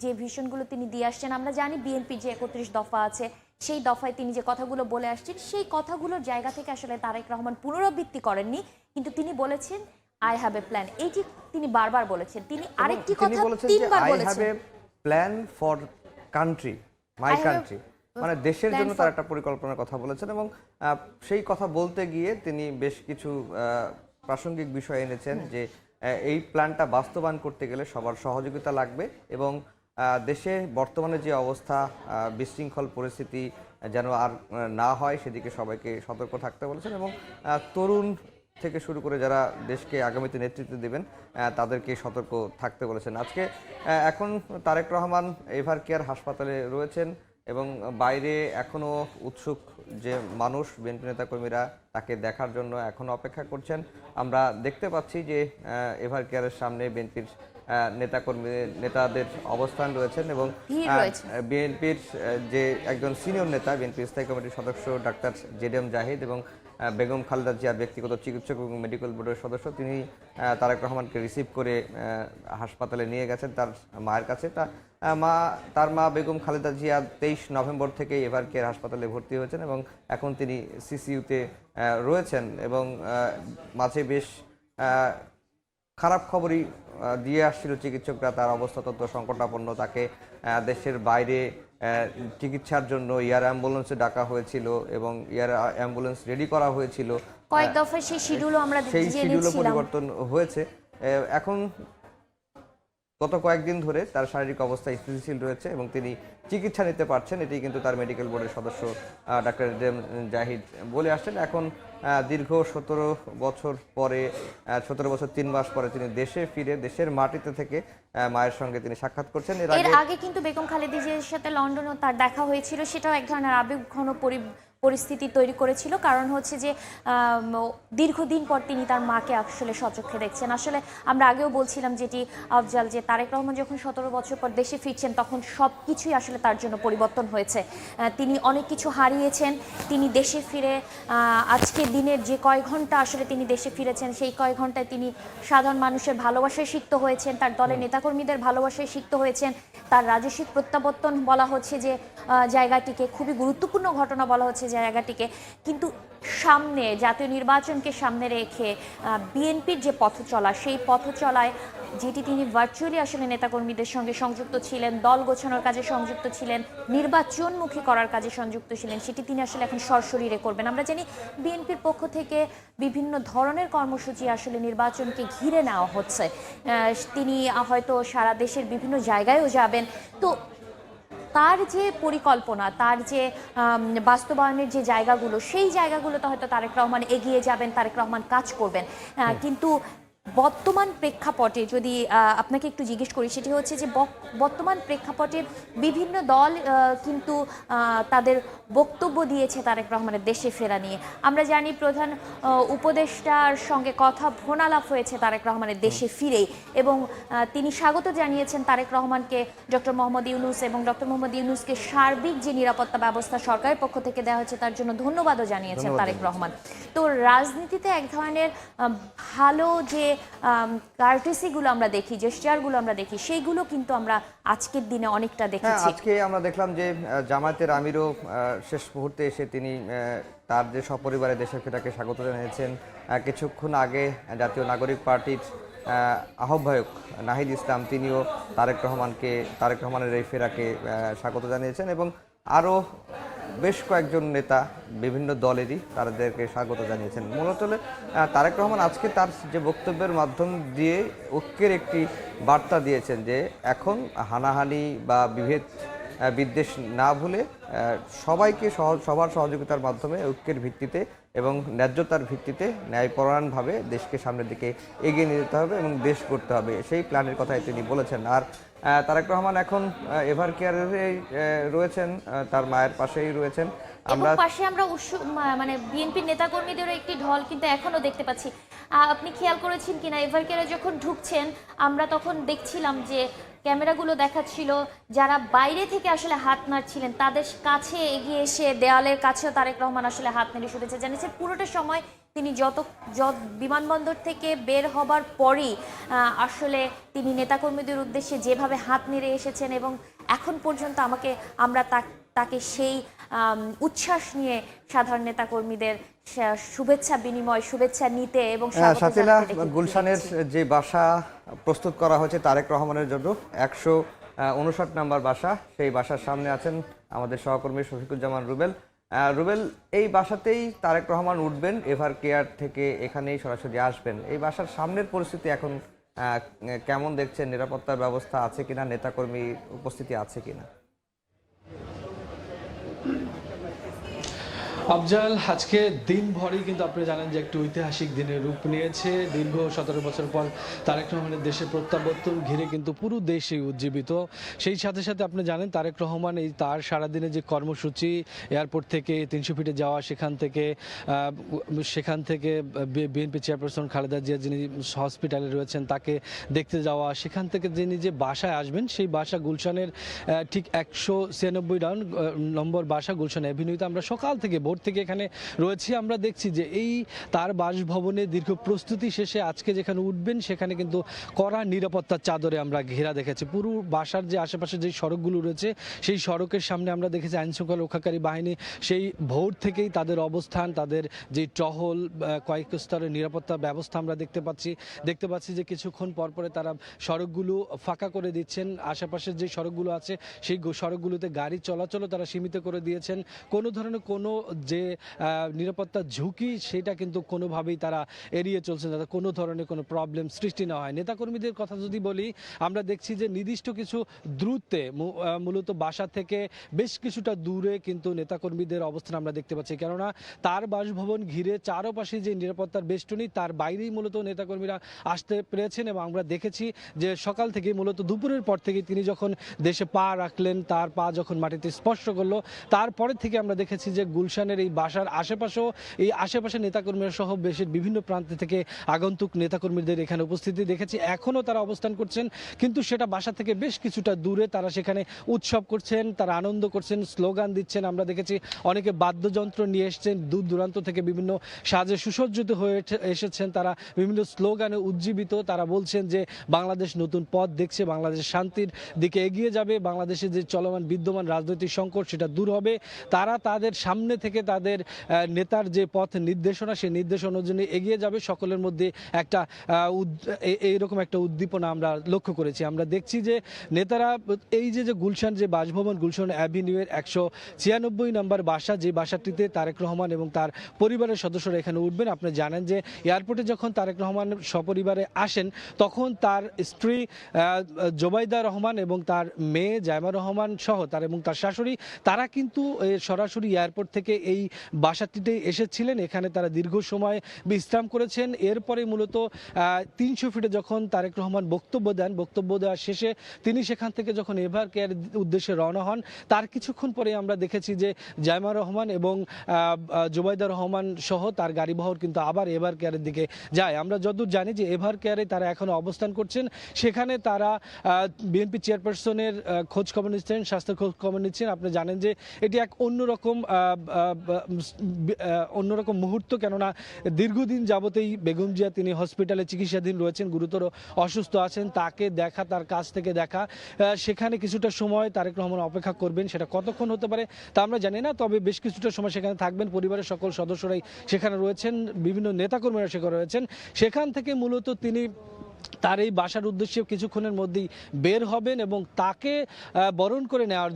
যে ভিশনগুলো তিনি দিয়ে আসছেন, আমরা জানি বিএনপি যে 31 দফা আছে, সেই দফায় তিনি যে কথাগুলো বলে আসছেন, সেই কথাগুলোর জায়গা থেকে আসলে তারেক রহমান পুনরাবৃত্তি করেননি, কিন্তু তিনি বলেছেন আই হ্যাভ এ প্ল্যান। এই যে তিনি বারবার বলেছেন, তিনি আরেকটি কথা 3বার বলেছেন, plan for country, my country, মানে দেশের জন্য তার একটা পরিকল্পনার কথা বলেছেন এবং সেই কথা বলতে গিয়ে তিনি বেশ কিছু প্রাসঙ্গিক বিষয় এনেছেন যে এই প্ল্যানটা বাস্তবায়ন করতে গেলে সবার সহযোগিতা লাগবে এবং দেশে বর্তমানে যে অবস্থা, বিশৃঙ্খল পরিস্থিতি যেন আর না হয় সেদিকে সবাইকে সতর্ক থাকতে বলেছেন এবং তরুণ থেকে শুরু করে যারা দেশকে আগামীতে নেতৃত্ব দেবেন তাদেরকে সতর্ক থাকতে বলেছেন। আজকে এখন তারেক রহমান এভার কেয়ার হাসপাতালে রয়েছেন এবং বাইরে এখনও উৎসুক যে মানুষ, বিএনপি নেতাকর্মীরা তাকে দেখার জন্য এখনও অপেক্ষা করছেন। আমরা দেখতে পাচ্ছি যে এভার কেয়ারের সামনে বিএনপির নেতাদের অবস্থান রয়েছেন এবং বিএনপির যে একজন সিনিয়র নেতা, বিএনপি স্থায়ী কমিটির সদস্য ডাক্তার জেডিএম জাহিদ এবং বেগম খালেদা জিয়ার ব্যক্তিগত চিকিৎসক এবং মেডিকেল বোর্ডের সদস্য, তিনি তারেক রহমানকে রিসিভ করে হাসপাতালে নিয়ে গেছেন তার মায়ের কাছে। তার মা বেগম খালেদা জিয়া 23 নভেম্বর থেকে এভার কেয়ার হাসপাতালে ভর্তি হয়েছেন এবং এখন তিনি সিসিইউতে রয়েছেন এবং মাঝে বেশ খারাপ খবরই দিয়ে আসছিল চিকিৎসকরা, তার অবস্থা অত্যন্ত সংকটাপন্ন, তাকে দেশের বাইরে চিকিৎসার জন্য এয়ার অ্যাম্বুলেন্সে ডাকা হয়েছিল এবং এয়ার অ্যাম্বুলেন্স রেডি করা হয়েছিল। কয়েক দফায় সেই শিডিউলও পরিবর্তন হয়েছে। এখন গত কয়েকদিন ধরে তার শারীরিক অবস্থা স্থিতিশীল রয়েছে এবং তিনি চিকিৎসা নিতে পারছেন, এটি কিন্তু তার মেডিকেল বোর্ডের সদস্য ডাক্তার জেডিএম জাহিদ বলে আসছেন। এখন দীর্ঘ 17 বছর 3 মাস পরে তিনি দেশে ফিরে দেশের মাটিতে থেকে মায়ের সঙ্গে তিনি সাক্ষাৎ করছেন। এর আগে কিন্তু বেগম খালেদা জিয়ার সাথে লন্ডনেও তার দেখা হয়েছিল, সেটাও এক ধরনের আবেগঘন পরিস্থিতি তৈরি করেছিল, কারণ হচ্ছে যে দীর্ঘদিন পর তিনি তার মাকে আসলে সচক্ষে দেখছেন। আসলে আমরা আগেও বলছিলাম যেটি আফজাল, যে তারেক রহমান যখন 17 বছর পর দেশে ফিরছেন তখন সব কিছুই আসলে তার জন্য পরিবর্তন হয়েছে। তিনি অনেক কিছু হারিয়েছেন। তিনি দেশে ফিরে আজকের দিনের যে কয়েক ঘন্টা আসলে তিনি দেশে ফিরেছেন, সেই কয়েক ঘন্টায় তিনি সাধারণ মানুষের ভালোবাসায় সিক্ত হয়েছেন, তার দলের নেতাকর্মীদের ভালোবাসায় সিক্ত হয়েছেন। তার রাজস্বিক প্রত্যাবর্তন বলা হচ্ছে যে জায়গাটিকে, খুবই গুরুত্বপূর্ণ ঘটনা বলা হচ্ছে জায়গাটিকে, কিন্তু সামনে জাতীয় নির্বাচনকে সামনে রেখে বিএনপির যে পথ চলা, সেই পথ চলায় যেটি তিনি ভার্চুয়ালি আসলে নেতাকর্মীদের সঙ্গে সংযুক্ত ছিলেন, দল গোছানোর কাজে সংযুক্ত ছিলেন, নির্বাচনমুখী করার কাজে সংযুক্ত ছিলেন, সেটি তিনি আসলে এখন সরসরিরে করবেন। আমরা জানি বিএনপির পক্ষ থেকে বিভিন্ন ধরনের কর্মসূচি আসলে নির্বাচনকে ঘিরে নেওয়া হচ্ছে। তিনি হয়তো সারা দেশের বিভিন্ন জায়গায়ও যাবেন। তো তার যে পরিকল্পনা, তার যে বাস্তবায়নের যে জায়গাগুলো, সেই জায়গাগুলোতে হয়তো তারেক রহমান এগিয়ে যাবেন, তারেক রহমান কাজ করবেন, কিন্তু বর্তমান প্রেক্ষাপটে যদি আপনাকে একটু জিজ্ঞেস করি, সেটি হচ্ছে যে বর্তমান প্রেক্ষাপটে বিভিন্ন দল কিন্তু তাদের বক্তব্য দিয়েছে তারেক রহমানের দেশে ফেরা নিয়ে। আমরা জানি প্রধান উপদেষ্টার সঙ্গে কথা ফোনালাপ হয়েছে তারেক রহমানের দেশে ফিরে, এবং তিনি স্বাগত জানিয়েছেন তারেক রহমানকে, ডক্টর মোহাম্মদ ইউনূস এবং ডক্টর মোহাম্মদ ইউনূসকে সার্বিক যে নিরাপত্তা ব্যবস্থা সরকারের পক্ষ থেকে দেওয়া হয়েছে তার জন্য ধন্যবাদও জানিয়েছেন তারেক রহমান। তো রাজনীতিতে এক ধরনের ভালো যে কার্টেসিগুলো আমরা দেখি, জেস্চারগুলো আমরা দেখি, সেইগুলো কিন্তু আমরা আজকের দিনে অনেকটা দেখেছি। আজকে আমরা দেখলাম যে জামায়াতের আমিরও শেষ মুহূর্তে এসে তিনি তার যে সপরিবারে দেশে ফেরাকে স্বাগত জানিয়েছেন। কিছুক্ষণ আগে জাতীয় নাগরিক পার্টির আহ্বায়ক নাহিদ ইসলাম তিনিও তারেক রহমানের এই ফেরাকে স্বাগত জানিয়েছেন, এবং আরও বেশ কয়েকজন নেতা বিভিন্ন দলেরই তাদেরকে স্বাগত জানিয়েছেন। মূলত তারেক রহমান আজকে তার যে বক্তব্যের মাধ্যম দিয়ে ঐক্যের একটি বার্তা দিয়েছেন যে এখন হানাহানি বা বিদ্বেষ না ভুলে সবাইকে সবার সহযোগিতার মাধ্যমে ঐক্যের ভিত্তিতে এবং ন্যায্যতার ভিত্তিতে ন্যায়পরায়ণভাবে দেশকে সামনের দিকে এগিয়ে নিয়ে যেতে হবে এবং দেশ করতে হবে, সেই প্ল্যানের কথাই তিনি বলেছেন। আর তারেক রহমান এখন এভার কেয়ারে রয়েছেন, তার মায়ের পাশেই রয়েছেন। আমরা মানে বিএনপির নেতাকর্মীদেরও একটি ঢল কিন্তু এখনো দেখতে পাচ্ছি। আপনি খেয়াল করেছেন কিনা, এভার কেয়ারে যখন ঢুকছেন আমরা তখন দেখছিলাম যে ক্যামেরাগুলো দেখাচ্ছিল যারা বাইরে থেকে আসলে হাত নাড়ছিলেন তাদের কাছে এগিয়ে এসে দেওয়ালের কাছেও তারেক রহমান আসলে হাত নেড়ে শুনেছে। জানিয়েছেন পুরোটা সময় তিনি যত বিমানবন্দর থেকে বের হবার পরই আসলে তিনি নেতাকর্মীদের উদ্দেশ্যে যেভাবে হাত নেড়ে এসেছেন, এবং এখন পর্যন্ত আমরা তাকে সেই উচ্ছ্বাস নিয়ে সাধারণ নেতাকর্মীদের শুভেচ্ছা নিতে এবং সাথীরা গুলশানের যে বাসা প্রস্তুত করা হয়েছে তারেক রহমানের জন্য 159 নম্বর বাসা, সেই বাসার সামনে আছেন আমাদের সহকর্মী শফিকুজ্জামান রুবেল। এই বাসাতেই তারেক রহমান উঠবেন, এভার কেয়ার থেকে এখানেই সরাসরি আসবেন। এই বাসার সামনের পরিস্থিতি এখন কেমন দেখছেন? নিরাপত্তার ব্যবস্থা আছে কিনা, নেতাকর্মী উপস্থিতি আছে কিনা? আফজাল, আজকে দিনভরই কিন্তু আপনি জানেন যে একটি ঐতিহাসিক দিনের রূপ নিয়েছে। দীর্ঘ 17 বছর পর তারেক রহমানের দেশে প্রত্যাবর্তন ঘিরে কিন্তু পুরো দেশই উজ্জীবিত। সেই সাথে সাথে আপনি জানেন তারেক রহমান এই তার সারাদিনে যে কর্মসূচি, এয়ারপোর্ট থেকে 300 ফিটে যাওয়া, সেখান থেকে বিএনপি চেয়ারপারসন খালেদা জিয়া যিনি হসপিটালে রয়েছেন তাকে দেখতে যাওয়া, সেখান থেকে যিনি যে বাসায় আসবেন সেই বাসা গুলশানের ঠিক 196 নম্বর বাসা গুলশান অ্যাভিনিউতে। আমরা সকাল থেকে ভোর থেকে এখানে রয়েছি। আমরা দেখছি যে এই তার বাসভবনে দীর্ঘ প্রস্তুতি শেষে আজকে যেখানে উঠবেন সেখানে কিন্তু কড়া নিরাপত্তার চাদরে আমরা ঘেরা দেখেছি। পুরো বাসার যে আশেপাশে যে সড়কগুলো রয়েছে সেই সড়কের সামনে আমরা দেখেছি আইনশৃঙ্খলা রক্ষাকারী বাহিনী সেই ভোর থেকেই তাদের অবস্থান, তাদের যে টহল, কয়েক স্তরের নিরাপত্তা ব্যবস্থা আমরা দেখতে পাচ্ছি যে কিছুক্ষণ পরপরে তারা সড়কগুলো ফাঁকা করে দিচ্ছেন। আশেপাশের যে সড়কগুলো আছে সেই সড়কগুলোতে গাড়ি চলাচলও তারা সীমিত করে দিয়েছেন। কোনো ধরনের কোনো যে নিরাপত্তা ঝুঁকি সেটা কিন্তু কোনোভাবেই তারা এড়িয়ে চলছেন, যাতে কোনো ধরনের কোনো প্রবলেম সৃষ্টি না হয়। নেতাকর্মীদের কথা যদি বলি, আমরা দেখছি যে নির্দিষ্ট কিছু দূরত্বে মূলত বাসা থেকে বেশ কিছুটা দূরে কিন্তু নেতাকর্মীদের অবস্থান আমরা দেখতে পাচ্ছি, কেননা তার বাসভবন ঘিরে চারপাশে যে নিরাপত্তার বেষ্টনী তার বাইরেই মূলত নেতাকর্মীরা আসতে পেরেছেন। এবং আমরা দেখেছি যে সকাল থেকে মূলত দুপুরের পর থেকে তিনি যখন দেশে পা রাখলেন, তার পা যখন মাটিতে স্পর্শ করলো, তারপরে থেকে আমরা দেখেছি যে গুলশানের এই বাসার আশেপাশের নেতাকর্মীরা সহ দেশের বিভিন্ন প্রান্ত থেকে আগন্তুক নেতাকর্মীদের এখানে উপস্থিতি দেখেছি। এখনও তারা অবস্থান করছেন, কিন্তু সেটা বাসা থেকে বেশ কিছুটা দূরে। তারা সেখানে উৎসব করছেন, তারা আনন্দ করছেন, স্লোগান দিচ্ছেন। আমরা দেখেছি অনেকে বাদ্যযন্ত্র নিয়ে এসেছেন, দূর দূরান্ত থেকে বিভিন্ন সাজে সুসজ্জিত হয়ে এসেছেন, তারা বিভিন্ন স্লোগানে উজ্জীবিত। তারা বলছেন যে বাংলাদেশ নতুন পথ দেখছে, বাংলাদেশ শান্তির দিকে এগিয়ে যাবে, বাংলাদেশে যে চলমান বিদ্যমান রাজনৈতিক সংকট সেটা দূর হবে। তারা তাদের সামনে থেকে তাদের নেতার যে পথ নির্দেশনা সেই নির্দেশনা অনুযায়ী এগিয়ে যাবে। সকলের মধ্যে একটা এইরকম একটা উদ্দীপনা আমরা লক্ষ্য করেছি। আমরা দেখছি যে নেতারা এই যে গুলশান যে বাসভবন, গুলশান অ্যাভিনিউয়ের 196 নম্বর বাসা, যে বাসাটিতে তারেক রহমান এবং তার পরিবারের সদস্যরা এখানে উঠবেন। আপনি জানেন যে এয়ারপোর্টে যখন তারেক রহমান সপরিবারে আসেন তখন তার স্ত্রী জোবাইদা রহমান এবং তার মেয়ে জায়মা রহমান সহ তার শাশুড়ি তারা কিন্তু সরাসরি এয়ারপোর্ট থেকে এই বাসাটিতেই এসেছিলেন। এখানে তারা দীর্ঘ সময় বিশ্রাম করেছেন। এরপরে মূলত 300 ফিটে যখন তারেক রহমান বক্তব্য দেওয়ার শেষে তিনি সেখান থেকে যখন এভার কেয়ার উদ্দেশ্যে রওনা হন, তার কিছুক্ষণ পরে আমরা দেখেছি যে জাইমা রহমান এবং জুবাইদা রহমান সহ তার গাড়িবহর কিন্তু আবার এভার কেয়ারের দিকে যায়। আমরা যতদূর জানি যে এভার কেয়ারে তারা এখনো অবস্থান করছেন। সেখানে তারা বিএনপি চেয়ারপারসনের খোঁজ খবর নিচ্ছেন, স্বাস্থ্যের খোঁজ খবর নিচ্ছেন। আপনি জানেন যে এটি এক অন্যরকম মুহূর্ত, কেননা দীর্ঘদিন যাবতেই বেগম জিয়া তিনি হসপিটালে চিকিৎসাধীন রয়েছেন, গুরুতর অসুস্থ আছেন। তাকে দেখা, তার কাছ থেকে দেখা, সেখানে কিছুটা সময় তারেক রহমান অপেক্ষা করবেন। সেটা কতক্ষণ হতে পারে তা আমরা জানি না, তবে বেশ কিছুটা সময় সেখানে থাকবেন। পরিবারের সকল সদস্যরাই সেখানে রয়েছেন, বিভিন্ন নেতাকর্মীরা সেখানে রয়েছেন। সেখান থেকে মূলত তিনি তার এই বাসার উদ্দেশ্যে কিছুক্ষণের মধ্যেই বের হবেন এবং তাকে বরণ করে নেওয়ার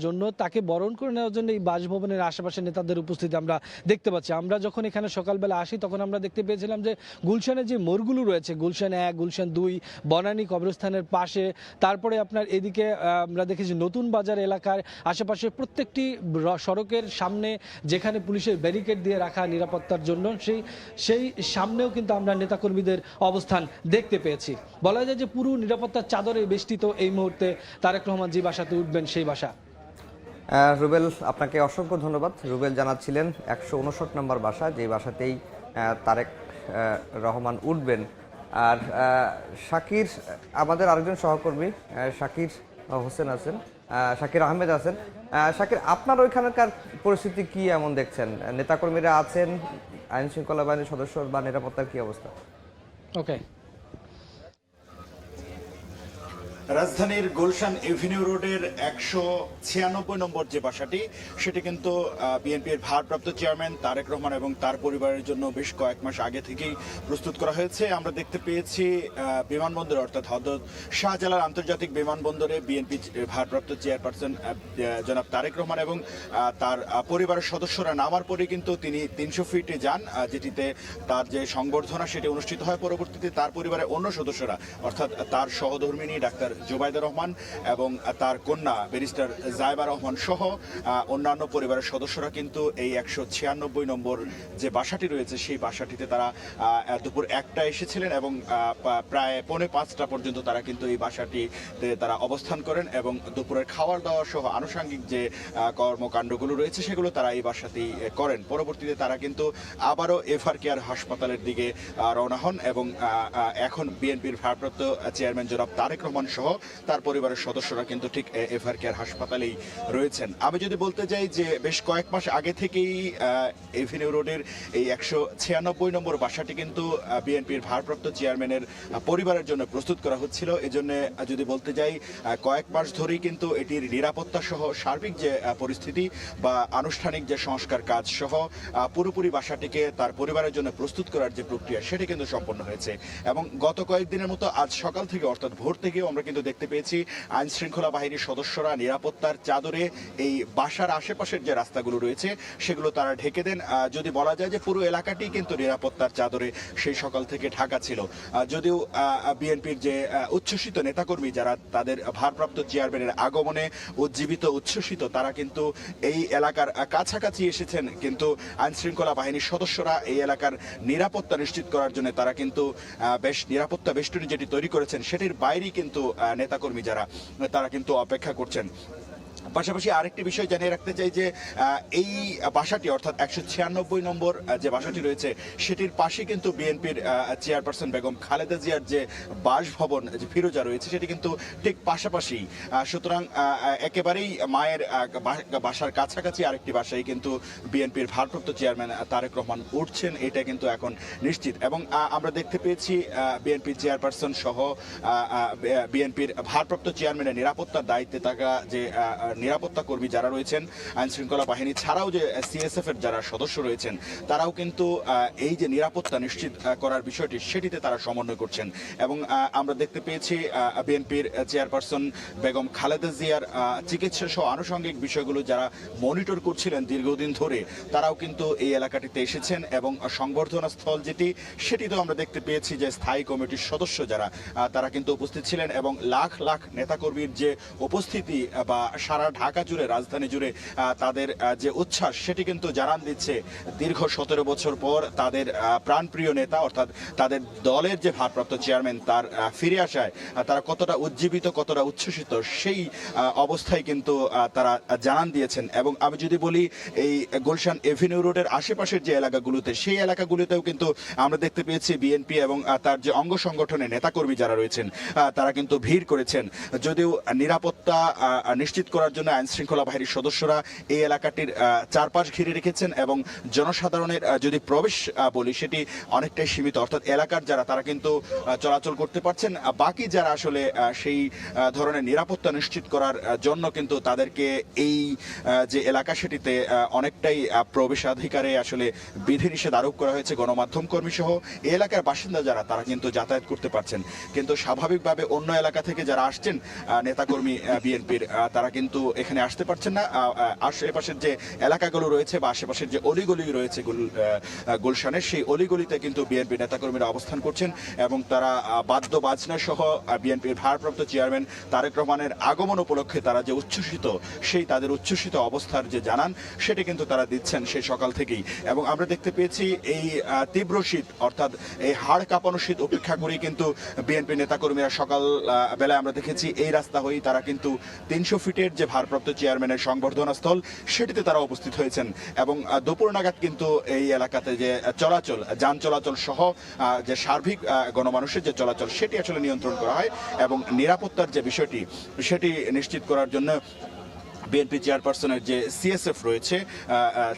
জন্য এই বাসভবনের আশেপাশে নেতাদের উপস্থিতি আমরা দেখতে পাচ্ছি। আমরা যখন এখানে সকালবেলা আসি তখন আমরা দেখতে পেয়েছিলাম যে গুলশানের যে মোড়গুলো রয়েছে, গুলশান 1, গুলশান 2, বনানী কবরস্থানের পাশে, তারপরে আপনার এদিকে আমরা দেখেছি নতুন বাজার এলাকার আশেপাশে প্রত্যেকটি সড়কের সামনে যেখানে পুলিশের ব্যারিকেড দিয়ে রাখা নিরাপত্তার জন্য সেই সামনেও কিন্তু আমরা নেতাকর্মীদের অবস্থান দেখতে পেয়েছি। বলা যায় যে পুরো নিরাপত্তার চাদরে বেষ্টিত এই মুহূর্তে তারেক রহমান যে বাসাতে উঠবেন সেই বাসা। রুবেল, আপনাকে অসংখ্য ধন্যবাদ। রুবেল জানাচ্ছিলেন 159 নম্বর বাসা, যে বাসাতেই তারেক রহমান উঠবেন। আর শাকির, আমাদের আরেকজন সহকর্মী শাকির হোসেন আছেন, শাকির আহমেদ আছেন। শাকির, আপনার ওইখানকার পরিস্থিতি কি এমন দেখছেন? নেতাকর্মীরা আছেন, আইন শৃঙ্খলা বাহিনীর সদস্য বা নিরাপত্তার কি অবস্থা? ওকে, রাজধানীর গুলশান এভিনিউ রোডের 196 নম্বর যে বাসাটি, সেটি কিন্তু বিএনপির ভারপ্রাপ্ত চেয়ারম্যান তারেক রহমান এবং তার পরিবারের জন্য বেশ কয়েক মাস আগে থেকেই প্রস্তুত করা হয়েছে। আমরা দেখতে পেয়েছি বিমানবন্দরে, অর্থাৎ হযরত শাহজালাল আন্তর্জাতিক বিমানবন্দরে বিএনপি ভারপ্রাপ্ত চেয়ারপারসন জনাব তারেক রহমান এবং তার পরিবারের সদস্যরা নামার পরে কিন্তু তিনি 300 ফিটে যান, যেটিতে তার যে সংবর্ধনা সেটি অনুষ্ঠিত হয়। পরবর্তীতে তার পরিবারের অন্য সদস্যরা, অর্থাৎ তার সহধর্মিণী ডাক্তার জুবাইদা রহমান এবং তার কন্যা ব্যারিস্টার জাইমা রহমান সহ অন্যান্য পরিবারের সদস্যরা কিন্তু এই 196 নম্বর যে বাসাটি রয়েছে সেই বাসাটিতে তারা দুপুর 1টায় এসেছিলেন এবং প্রায় 4:45 পর্যন্ত তারা কিন্তু এই বাসাটিতে তারা অবস্থান করেন এবং দুপুরের খাওয়ার দাওয়া সহ আনুষঙ্গিক যে কর্মকাণ্ডগুলো রয়েছে সেগুলো তারা এই বাসাতেই করেন। পরবর্তীতে তারা কিন্তু আবারও এভার কেয়ার হাসপাতালের দিকে রওনা হন এবং এখন বিএনপির ভারপ্রাপ্ত চেয়ারম্যান জনাব তারেক রহমান সহ তার পরিবারের সদস্যরা কিন্তু ঠিক এভার কেয়ার হাসপাতালেই রয়েছেন। আমি যদি বলতে যাই যে বেশ কয়েক মাস আগে থেকেই এভিনিউ রোডের এই 196 নম্বর বাসাটি কিন্তু বিএনপির ভারপ্রাপ্ত চেয়ারম্যানের পরিবারের জন্য প্রস্তুত করা হচ্ছিল। এজন্য যদি বলতে যাই কয়েক মাস ধরেই কিন্তু এটির নিরাপত্তা সহ সার্বিক যে পরিস্থিতি বা আনুষ্ঠানিক যে সংস্কার কাজ সহ পুরোপুরি বাসাটিকে তার পরিবারের জন্য প্রস্তুত করার যে প্রক্রিয়া সেটি কিন্তু সম্পন্ন হয়েছে এবং গত কয়েকদিনের মতো আজ সকাল থেকে, অর্থাৎ ভোর থেকেও আমরা কিন্তু দেখতে পেয়েছি আইন শৃঙ্খলা বাহিনীর সদস্যরা নিরাপত্তার চাদরে এই বাসার আশেপাশের যে রাস্তাগুলো রয়েছে সেগুলো তারা ঢেকে দেন। যদি বলা যায় যে পুরো এলাকাটি কিন্তু নিরাপত্তার চাদরে সেই সকাল থেকে ঢাকা ছিল। যদিও বিএনপির যে উচ্ছ্বসিত নেতাকর্মী যারা তাদের ভারপ্রাপ্ত চেয়ারম্যানের আগমনে উজ্জীবিত উচ্ছ্বসিত, তারা কিন্তু এই এলাকার কাছাকাছি এসেছেন, কিন্তু আইন শৃঙ্খলা বাহিনীর সদস্যরা এই এলাকার নিরাপত্তা নিশ্চিত করার জন্য তারা কিন্তু বেশ নিরাপত্তা বেষ্টনী যেটি তৈরি করেছেন সেটির বাইরেই কিন্তু নেতাকর্মী যারা তারা কিন্তু অপেক্ষা করছেন। পাশাপাশি আরেকটি বিষয় জানিয়ে রাখতে চাই যে এই বাসাটি, অর্থাৎ 196 নম্বর যে বাসাটি রয়েছে সেটির পাশে কিন্তু বিএনপির চেয়ারপারসন বেগম খালেদা জিয়ার যে বাসভবন যে ফিরোজা রয়েছে সেটি কিন্তু ঠিক পাশাপাশি। সুতরাং একেবারেই মায়ের বাসার কাছাকাছি আরেকটি বাসায় কিন্তু বিএনপির ভারপ্রাপ্ত চেয়ারম্যান তারেক রহমান উঠছেন, এটা কিন্তু এখন নিশ্চিত। এবং আমরা দেখতে পেয়েছি বিএনপির চেয়ারপারসন সহ বিএনপির ভারপ্রাপ্ত চেয়ারম্যানের নিরাপত্তার দায়িত্বে থাকা যে নিরাপত্তা কর্মী যারা রয়েছেন, আইন শৃঙ্খলা বাহিনী ছাড়াও যে সিএসএফ এর যারা সদস্য রয়েছেন, তারাও কিন্তু এই যে নিরাপত্তা নিশ্চিত করার বিষয়টি সেটিতে তারা সমন্বয় করছেন। এবং আমরা দেখতে পেয়েছি বিএনপির চেয়ারপারসন বেগম খালেদা জিয়ার চিকিৎসা সহ আনুষঙ্গিক বিষয়গুলো যারা মনিটর করছিলেন দীর্ঘদিন ধরে, তারাও কিন্তু এই এলাকাটিতে এসেছেন এবং সংবর্ধনা স্থল যেটি সেটিতেও আমরা দেখতে পেয়েছি যে স্থায়ী কমিটির সদস্য যারা তারা কিন্তু উপস্থিত ছিলেন এবং লাখ লাখ নেতাকর্মীর যে উপস্থিতি বা সারা সারা ঢাকা জুড়ে, রাজধানী জুড়ে তাদের যে উচ্ছ্বাস সেটি কিন্তু জানান দিচ্ছে দীর্ঘ 17 বছর পর তাদের প্রাণপ্রিয় নেতা অর্থাৎ তাদের দলের যে ভারপ্রাপ্ত চেয়ারম্যান তার ফিরে আসায় তারা কতটা উজ্জীবিত, কতটা উচ্ছ্বসিত সেই অবস্থায় কিন্তু তারা জানান দিয়েছেন। এবং আমি যদি বলি এই গুলশান এভিনিউ রোডের আশেপাশের যে এলাকাগুলোতে, সেই এলাকাগুলোতেও কিন্তু আমরা দেখতে পেয়েছি বিএনপি এবং তার যে অঙ্গ সংগঠনের নেতাকর্মী যারা রয়েছেন তারা কিন্তু ভিড় করেছেন। যদিও নিরাপত্তা নিশ্চিত করার জন্য আইন শৃঙ্খলা বাহিনীর সদস্যরা এই এলাকাটির চারপাশ ঘিরে রেখেছেন এবং জনসাধারণের যদি প্রবেশ বলি সেটি অনেকটাই সীমিত, অর্থাৎ এলাকার যারা তারা কিন্তু চলাচল করতে পারছেন। বাকি যারা আসলে সেই ধরনের নিরাপত্তা নিশ্চিত করার জন্য কিন্তু তাদেরকে এই যে এলাকা সেটিতে অনেকটাই প্রবেশাধিকারে আসলে বিধিনিষেধ আরোপ করা হয়েছে। গণমাধ্যম কর্মী সহ এই এলাকার বাসিন্দা যারা তারা কিন্তু যাতায়াত করতে পারছেন, কিন্তু স্বাভাবিকভাবে অন্য এলাকা থেকে যারা আসছেন নেতাকর্মী বিএনপির তারা কিন্তু এখানে আসতে পারছেন না। আশেপাশের যে এলাকাগুলো রয়েছে বা আশেপাশের যে অলিগলি রয়েছে গুলশানের, সেই অলিগলিতে কিন্তু বিএনপি নেতাকর্মীরা অবস্থান করছেন এবং তারা বাদ্য বাজনা সহ বিএনপির ভারপ্রাপ্ত চেয়ারম্যান তারেক রহমানের আগমন উপলক্ষে তারা যে উচ্ছ্বসিত, সেই তাদের উচ্ছ্বসিত অবস্থার যে জানান সেটি কিন্তু তারা দিচ্ছেন সেই সকাল থেকেই। এবং আমরা দেখতে পেয়েছি এই তীব্র শীত অর্থাৎ এই হাড় কাঁপানো শীত উপেক্ষা করেই কিন্তু বিএনপি নেতাকর্মীরা সকাল বেলায় আমরা দেখেছি এই রাস্তা হয়েই তারা কিন্তু 300 ফিটের যে ভারপ্রাপ্ত চেয়ারম্যানের সংবর্ধনা স্থল সেটিতে তারা উপস্থিত হয়েছেন। এবং দুপুর নাগাদ কিন্তু এই এলাকাতে যে চলাচল, যান চলাচল সহ যে সার্বিক গণমানুষের যে চলাচল সেটি আসলে নিয়ন্ত্রণ করা হয় এবং নিরাপত্তার যে বিষয়টি সেটি নিশ্চিত করার জন্য বিএনপি চেয়ারপারসনের যে সিএসএফ রয়েছে,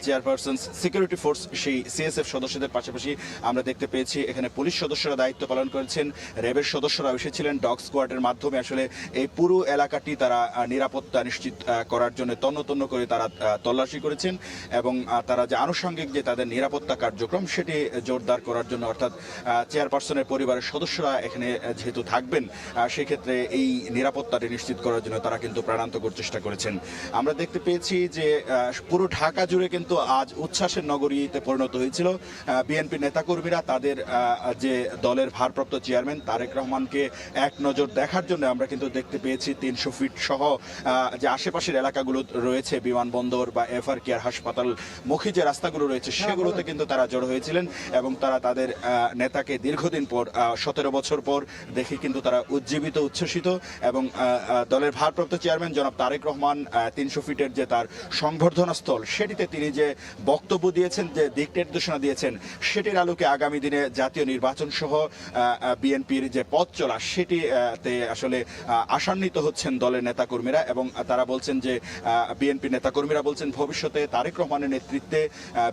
চেয়ারপারসন সিকিউরিটি ফোর্স, সেই সিএসএফ সদস্যদের পাশাপাশি আমরা দেখতে পেয়েছি এখানে পুলিশ সদস্যরা দায়িত্ব পালন করেছেন, র্যাবের সদস্যরা এসেছিলেন। ডগ স্কোয়াডের মাধ্যমে আসলে এই পুরো এলাকাটি তারা নিরাপত্তা নিশ্চিত করার জন্য তন্ন তন্ন করে তারা তল্লাশি করেছেন এবং তারা যে আনুষঙ্গিক যে তাদের নিরাপত্তা কার্যক্রম সেটি জোরদার করার জন্য, অর্থাৎ চেয়ারপারসনের পরিবারের সদস্যরা এখানে যেহেতু থাকবেন সেক্ষেত্রে এই নিরাপত্তাটি নিশ্চিত করার জন্য তারা কিন্তু প্রাণান্তকর চেষ্টা করেছেন। আমরা দেখতে পেয়েছি যে পুরো ঢাকা জুড়ে কিন্তু আজ উচ্ছ্বাসের নগরীতে পরিণত হয়েছিল। বিএনপি নেতাকর্মীরা তাদের যে দলের ভারপ্রাপ্ত চেয়ারম্যান তারেক রহমানকে এক নজর দেখার জন্য আমরা কিন্তু দেখতে পেয়েছি 300 ফিট সহ যে আশেপাশের এলাকাগুলো রয়েছে, বিমানবন্দর বা এফআর কেয়ার হাসপাতাল মুখী যে রাস্তাগুলো রয়েছে সেগুলোতে কিন্তু তারা জড়ো হয়েছিলেন এবং তারা তাদের নেতাকে দীর্ঘদিন পর 17 বছর পর দেখে কিন্তু তারা উজ্জীবিত, উচ্ছ্বসিত এবং দলের ভারপ্রাপ্ত চেয়ারম্যান জনাব তারেক রহমান 300 ফিটের যে তার সংবর্ধনা স্থল সেটিতে তিনি যে বক্তব্য দিয়েছেন, যে দিক নির্দেশনা দিয়েছেন সেটির আলোকে আগামী দিনে জাতীয় নির্বাচন সহ বিএনপির যে পথ চলা সেটিতে আসলে আশান্বিত হচ্ছেন দলের নেতাকর্মীরা এবং তারা বলছেন যে বিএনপি নেতাকর্মীরা বলছেন ভবিষ্যতে তারেক রহমানের নেতৃত্বে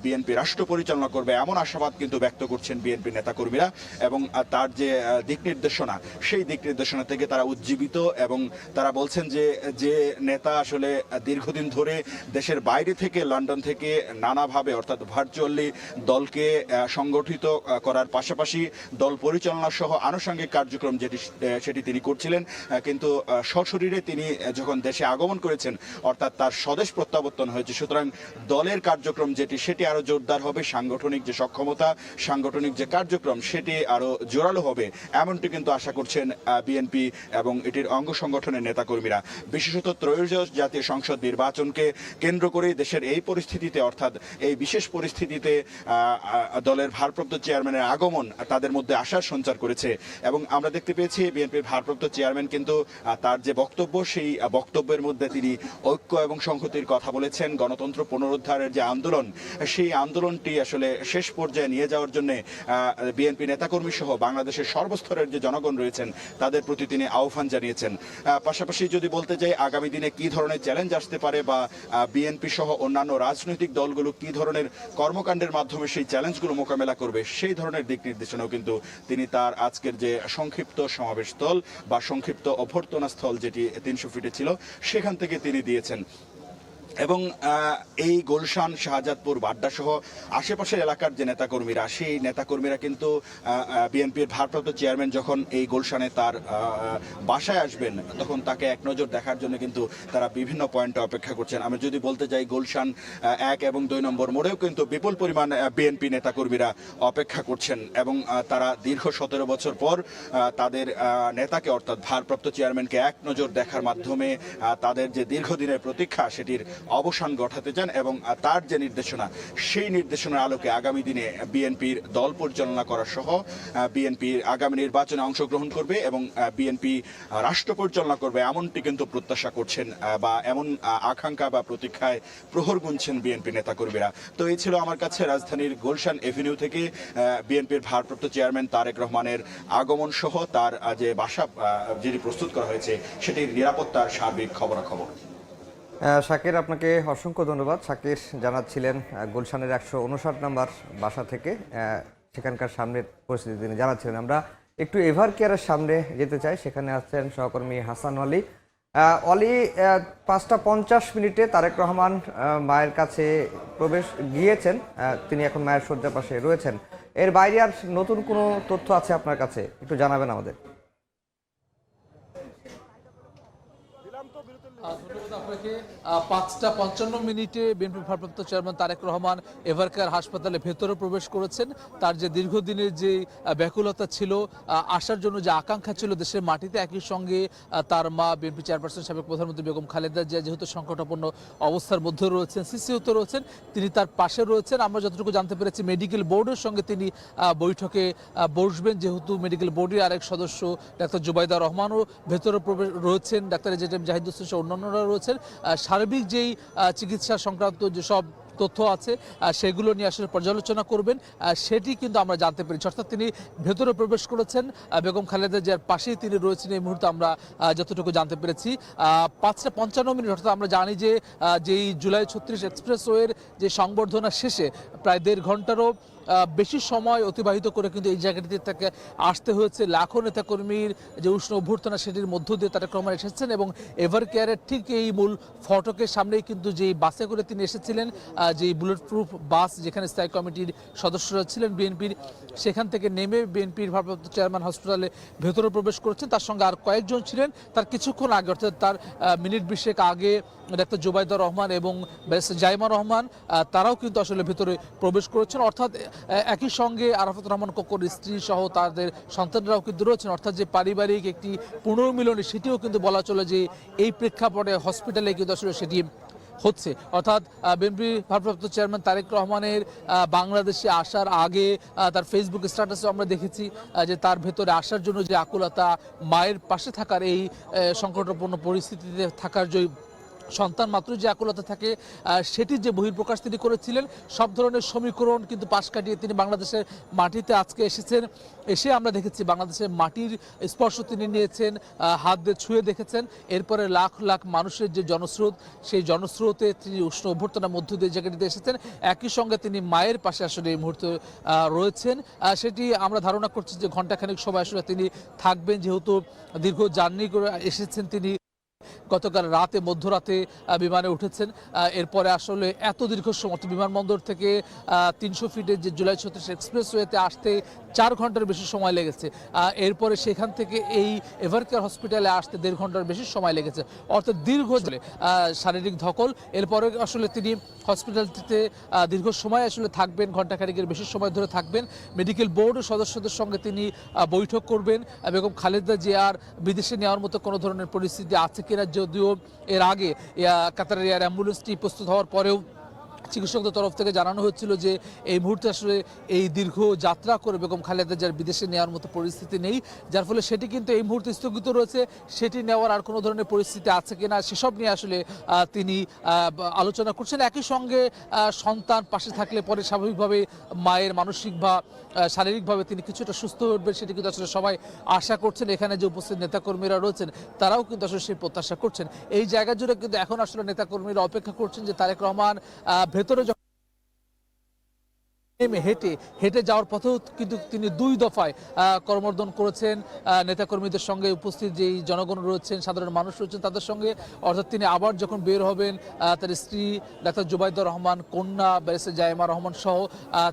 বিএনপি রাষ্ট্র পরিচালনা করবে এমন আশাবাদ কিন্তু ব্যক্ত করছেন বিএনপি নেতাকর্মীরা এবং তার যে দিক নির্দেশনা সেই দিক নির্দেশনা থেকে তারা উজ্জীবিত এবং তারা বলছেন যে যে নেতা আসলে দীর্ঘদিন ধরে দেশের বাইরে থেকে, লন্ডন থেকে নানাভাবে অর্থাৎ ভার্চুয়ালি দলকে সংগঠিত করার পাশাপাশি দল পরিচালনা সহ আনুষঙ্গিক কার্যক্রম সেটি তিনি করছিলেন, কিন্তু সশরীরে তিনি যখন দেশে আগমন করেছেন অর্থাৎ তার স্বদেশ প্রত্যাবর্তন হয়েছে, সুতরাং দলের কার্যক্রম সেটি আরো জোরদার হবে, সাংগঠনিক যে সক্ষমতা, সাংগঠনিক যে কার্যক্রম সেটি আরো জোরালো হবে এমনটি কিন্তু আশা করছেন বিএনপি এবং এটির অঙ্গ সংগঠনের নেতাকর্মীরা। বিশেষত ত্রয়োদশ জাতীয় সংসদ নির্বাচনকে কেন্দ্র করে দেশের এই পরিস্থিতিতে অর্থাৎ এই বিশেষ পরিস্থিতিতে দলের ভারপ্রাপ্ত চেয়ারম্যানের আগমন তাদের মধ্যে আশার সঞ্চার করেছে এবং আমরা দেখতে পেয়েছি বিএনপির ভারপ্রাপ্ত চেয়ারম্যান কিন্তু তার যে বক্তব্য সেই বক্তব্যের মধ্যে তিনি ঐক্য এবং সংহতির কথা বলেছেন। গণতন্ত্র পুনরুদ্ধারের যে আন্দোলন সেই আন্দোলনটি আসলে শেষ পর্যায়ে নিয়ে যাওয়ার জন্য বিএনপি নেতাকর্মী সহ বাংলাদেশের সর্বস্তরের যে জনগণ রয়েছেন তাদের প্রতি তিনি আহ্বান জানিয়েছেন। পাশাপাশি যদি বলতে যাই আগামী দিনে কি ধরনের চ্যালেঞ্জ আসতে পারে বা বিএনপি সহ অন্যান্য রাজনৈতিক দলগুলো কি ধরনের কর্মকাণ্ডের মাধ্যমে সেই চ্যালেঞ্জগুলো মোকাবেলা করবে সেই ধরনের দিক নির্দেশনাও কিন্তু তিনি তার আজকের যে সংক্ষিপ্ত সমাবেশ স্থল বা সংক্ষিপ্ত অভ্যর্থনা স্থল যেটি 300 ফিটে ছিল সেখান থেকে তিনি দিয়েছেন। এবং এই গুলশান, শাহজাদপুর, বাড্ডা সহ আশেপাশের এলাকার যে নেতাকর্মীরা, সেই নেতাকর্মীরা কিন্তু বিএনপির ভারপ্রাপ্ত চেয়ারম্যান যখন এই গুলশানে তার বাসায় আসবেন তখন তাকে এক নজর দেখার জন্য কিন্তু তারা বিভিন্ন পয়েন্টে অপেক্ষা করছেন। আমি যদি বলতে যাই, গুলশান 1 এবং 2 নম্বর মোড়েও কিন্তু বিপুল পরিমাণ বিএনপি নেতাকর্মীরা অপেক্ষা করছেন এবং তারা দীর্ঘ 17 বছর পর তাদের নেতাকে অর্থাৎ ভারপ্রাপ্ত চেয়ারম্যানকে এক নজর দেখার মাধ্যমে তাদের যে দীর্ঘদিনের প্রতীক্ষা সেটির অবসান ঘটাতে চান এবং তার যে নির্দেশনা, সেই নির্দেশনার আলোকে আগামী দিনে বিএনপির দল পরিচালনা করা সহ বিএনপির আগামী নির্বাচনে অংশগ্রহণ করবে এবং বিএনপি রাষ্ট্র পরিচালনা করবে, এমনটি কিন্তু প্রত্যাশা করছেন বা এমন আকাঙ্ক্ষা বা প্রতীক্ষায় প্রহর গুনছেন বিএনপি নেতাকর্মীরা। তো এই ছিল আমার কাছে রাজধানীর গুলশান এভিনিউ থেকে বিএনপির ভারপ্রাপ্ত চেয়ারম্যান তারেক রহমানের আগমন সহ তার যে বাসা যেটি প্রস্তুত করা হয়েছে সেটির নিরাপত্তার সার্বিক খবরাখবর। শাকির, আপনাকে অসংখ্য ধন্যবাদ। শাকির জানাচ্ছিলেন গুলশানের 159 নম্বর বাসা থেকে, সেখানকার সামনের পরিস্থিতি তিনি জানাচ্ছিলেন। আমরা একটু এভার কেয়ারের সামনে যেতে চাই, সেখানে আছেন সহকর্মী হাসান অলি। অলি, 5:50 তারেক রহমান মায়ের কাছে প্রবেশ গিয়েছেন, তিনি এখন মায়ের শয্যার পাশে রয়েছেন। এর বাইরে আর নতুন কোনো তথ্য আছে আপনার কাছে, একটু জানাবেন আমাদের। ধন্যবাদ আপনাকে। 5:55 বিএনপি ভারপ্রাপ্ত চেয়ারম্যান তারেক রহমান এভারকেয়ার হাসপাতালে ভেতরে প্রবেশ করেছেন। তার যে দীর্ঘদিনের যে ব্যাকুলতা ছিল, আসার জন্য যে আকাঙ্ক্ষা ছিল দেশের মাটিতে, একই সঙ্গে তার মা বিএনপি চেয়ারপারসন সাবেক প্রধানমন্ত্রী বেগম খালেদা জিয়া যেহেতু সংকটাপন্ন অবস্থার মধ্যে রয়েছেন, সিসিউতে রয়েছেন, তিনি তার পাশে রয়েছেন। আমরা যতটুকু জানতে পেরেছি মেডিকেল বোর্ডের সঙ্গে তিনি বৈঠকে বসবেন, যেহেতু মেডিকেল বোর্ডের আরেক সদস্য ডাক্তার জুবাইদা রহমানও ভেতরে প্রবেশ রয়েছেন, ডাক্তার এজেড জাহিদ হোসেন সহ অন্যান্যরা রয়েছেন। সার্বিক যেই চিকিৎসা সংক্রান্ত যেসব তথ্য আছে সেগুলো নিয়ে আসলে পর্যালোচনা করবেন, সেটি কিন্তু আমরা জানতে পেরেছি। অর্থাৎ তিনি ভেতরে প্রবেশ করেছেন, বেগম খালেদা জিয়ার পাশেই তিনি রয়েছেন এই মুহূর্তে আমরা যতটুকু জানতে পেরেছি। 5:55 অর্থাৎ আমরা জানি যে যেই জুলাই 36 এক্সপ্রেসওয়ের যে সংবর্ধনা শেষে প্রায় 1.5 ঘন্টারও বেশি সময় অতিবাহিত করে কিন্তু এই জায়গাটিতে তাকে আসতে হয়েছে। লাখো নেতাকর্মীর যে উষ্ণ অভ্যর্থনা সেটির মধ্য দিয়ে তারেক রহমান এসেছেন এবং এভার কেয়ারের ঠিক এই মূল ফটকের সামনেই কিন্তু যেই বাসে করে তিনি এসেছিলেন, যেই বুলেট প্রুফ বাস যেখানে স্থায়ী কমিটির সদস্যরা ছিলেন বিএনপির, সেখান থেকে নেমে বিএনপির ভারপ্রাপ্ত চেয়ারম্যান হসপিটালে ভেতরে প্রবেশ করেছেন। তার সঙ্গে আর কয়েকজন ছিলেন তার কিছুক্ষণ আগে, অর্থাৎ তার মিনিট 20 আগে ডাক্তার জুবাইদা রহমান এবং ব্যারিস্টার জাইমা রহমান, তারাও কিন্তু আসলে ভেতরে প্রবেশ করেছেন। অর্থাৎ একই সঙ্গে আরাফাত রহমান কোকোর স্ত্রী সহ তাদের সন্তানরাও কিন্তু রয়েছেন। অর্থাৎ যে পারিবারিক একটি পুনর্মিলনী সেটিও কিন্তু বলা চলে যে এই প্রেক্ষাপটে হসপিটালে কিন্তু আসলে সেটি হচ্ছে। অর্থাৎ বিএনপি ভারপ্রাপ্ত চেয়ারম্যান তারেক রহমানের বাংলাদেশে আসার আগে তার ফেসবুক স্ট্যাটাসে আমরা দেখেছি যে তার ভেতরে আসার জন্য যে আকুলতা, মায়ের পাশে থাকার এই সংকটাপন্ন পরিস্থিতিতে থাকার যে সন্তান মাত্র যে আকুলতা থাকে, সেটির যে বহিঃপ্রকাশ তিনি করেছিলেন। সব ধরনের সমীকরণ কিন্তু পাশ কাটিয়ে তিনি বাংলাদেশের মাটিতে আজকে এসেছেন। এসে আমরা দেখেছি বাংলাদেশের মাটির স্পর্শ তিনি নিয়েছেন, হাত দিয়ে ছুঁয়ে দেখেছেন। এরপরে লাখ লাখ মানুষের যে জনস্রোত, সেই জনস্রোতে তিনি উষ্ণ অভ্যর্থনার মধ্য দিয়ে জায়গাটিতে এসেছেন। একই সঙ্গে তিনি মায়ের পাশে আসলে এই মুহূর্তে রয়েছেন। সেটি আমরা ধারণা করছি যে ঘণ্টাখানেক সময় আসলে তিনি থাকবেন, যেহেতু দীর্ঘ জার্নি করে এসেছেন তিনি। গতকাল রাতে মধ্যরাতে বিমানে উঠেছেন। এরপরে আসলে এত দীর্ঘ সময় বিমানবন্দর থেকে 300 ফিটের যে জুলাই 36 এক্সপ্রেসওয়েতে আসতে 4 ঘন্টার বেশি সময় লেগেছে। এরপরে সেখান থেকে এই এভারকেয়ার হসপিটালে আসতে 1.5 ঘন্টার বেশি সময় লেগেছে। অর্থাৎ দীর্ঘ শারীরিক ধকল। এরপরে আসলে তিনি হসপিটালটিতে দীর্ঘ সময় আসলে থাকবেন, ঘণ্টাখানেকের বেশি সময় ধরে থাকবেন। মেডিকেল বোর্ডের সদস্যদের সঙ্গে তিনি বৈঠক করবেন। বেগম খালেদা জিয়ার বিদেশে নেওয়ার মতো কোনো ধরনের পরিস্থিতি আছে কিনা, যদিও এর আগে কাতারের এয়ার অ্যাম্বুলেন্সটি প্রস্তুত হওয়ার পরেও চিকিৎসকদের তরফ থেকে জানানো হচ্ছিল যে এই মুহূর্তে আসলে এই দীর্ঘ যাত্রা করে বেগম খালেদা জিয়ার বিদেশে নেওয়ার মতো পরিস্থিতি নেই, যার ফলে সেটি কিন্তু এই মুহূর্তে স্থগিত রয়েছে। সেটি নেওয়ার আর কোনো ধরনের পরিস্থিতি আছে কিনা সেসব নিয়ে আসলে তিনি আলোচনা করছেন। একই সঙ্গে সন্তান পাশে থাকলে পরে স্বাভাবিকভাবে মায়ের মানসিক বা শারীরিকভাবে তিনি কিছুটা সুস্থ হয়ে উঠবেন, সেটি কিন্তু আসলে সবাই আশা করছেন। এখানে যে উপস্থিত নেতাকর্মীরা রয়েছেন তারাও কিন্তু আসলে সেই প্রত্যাশা করছেন। এই জায়গা জুড়ে কিন্তু এখন আসলে নেতাকর্মীরা অপেক্ষা করছেন যে তারেক রহমান ভেতরে নেমে হেঁটে যাওয়ার পথেও কিন্তু তিনি 2 দফায় করমর্দন করেছেন নেতাকর্মীদের সঙ্গে, উপস্থিত যেই জনগণ রয়েছেন, সাধারণ মানুষ রয়েছেন তাদের সঙ্গে। অর্থাৎ তিনি আবার যখন বের হবেন, তার স্ত্রী ডাক্তার জুবাইদুর রহমান, কন্যা ব্যারিস্টার জাইমা রহমান সহ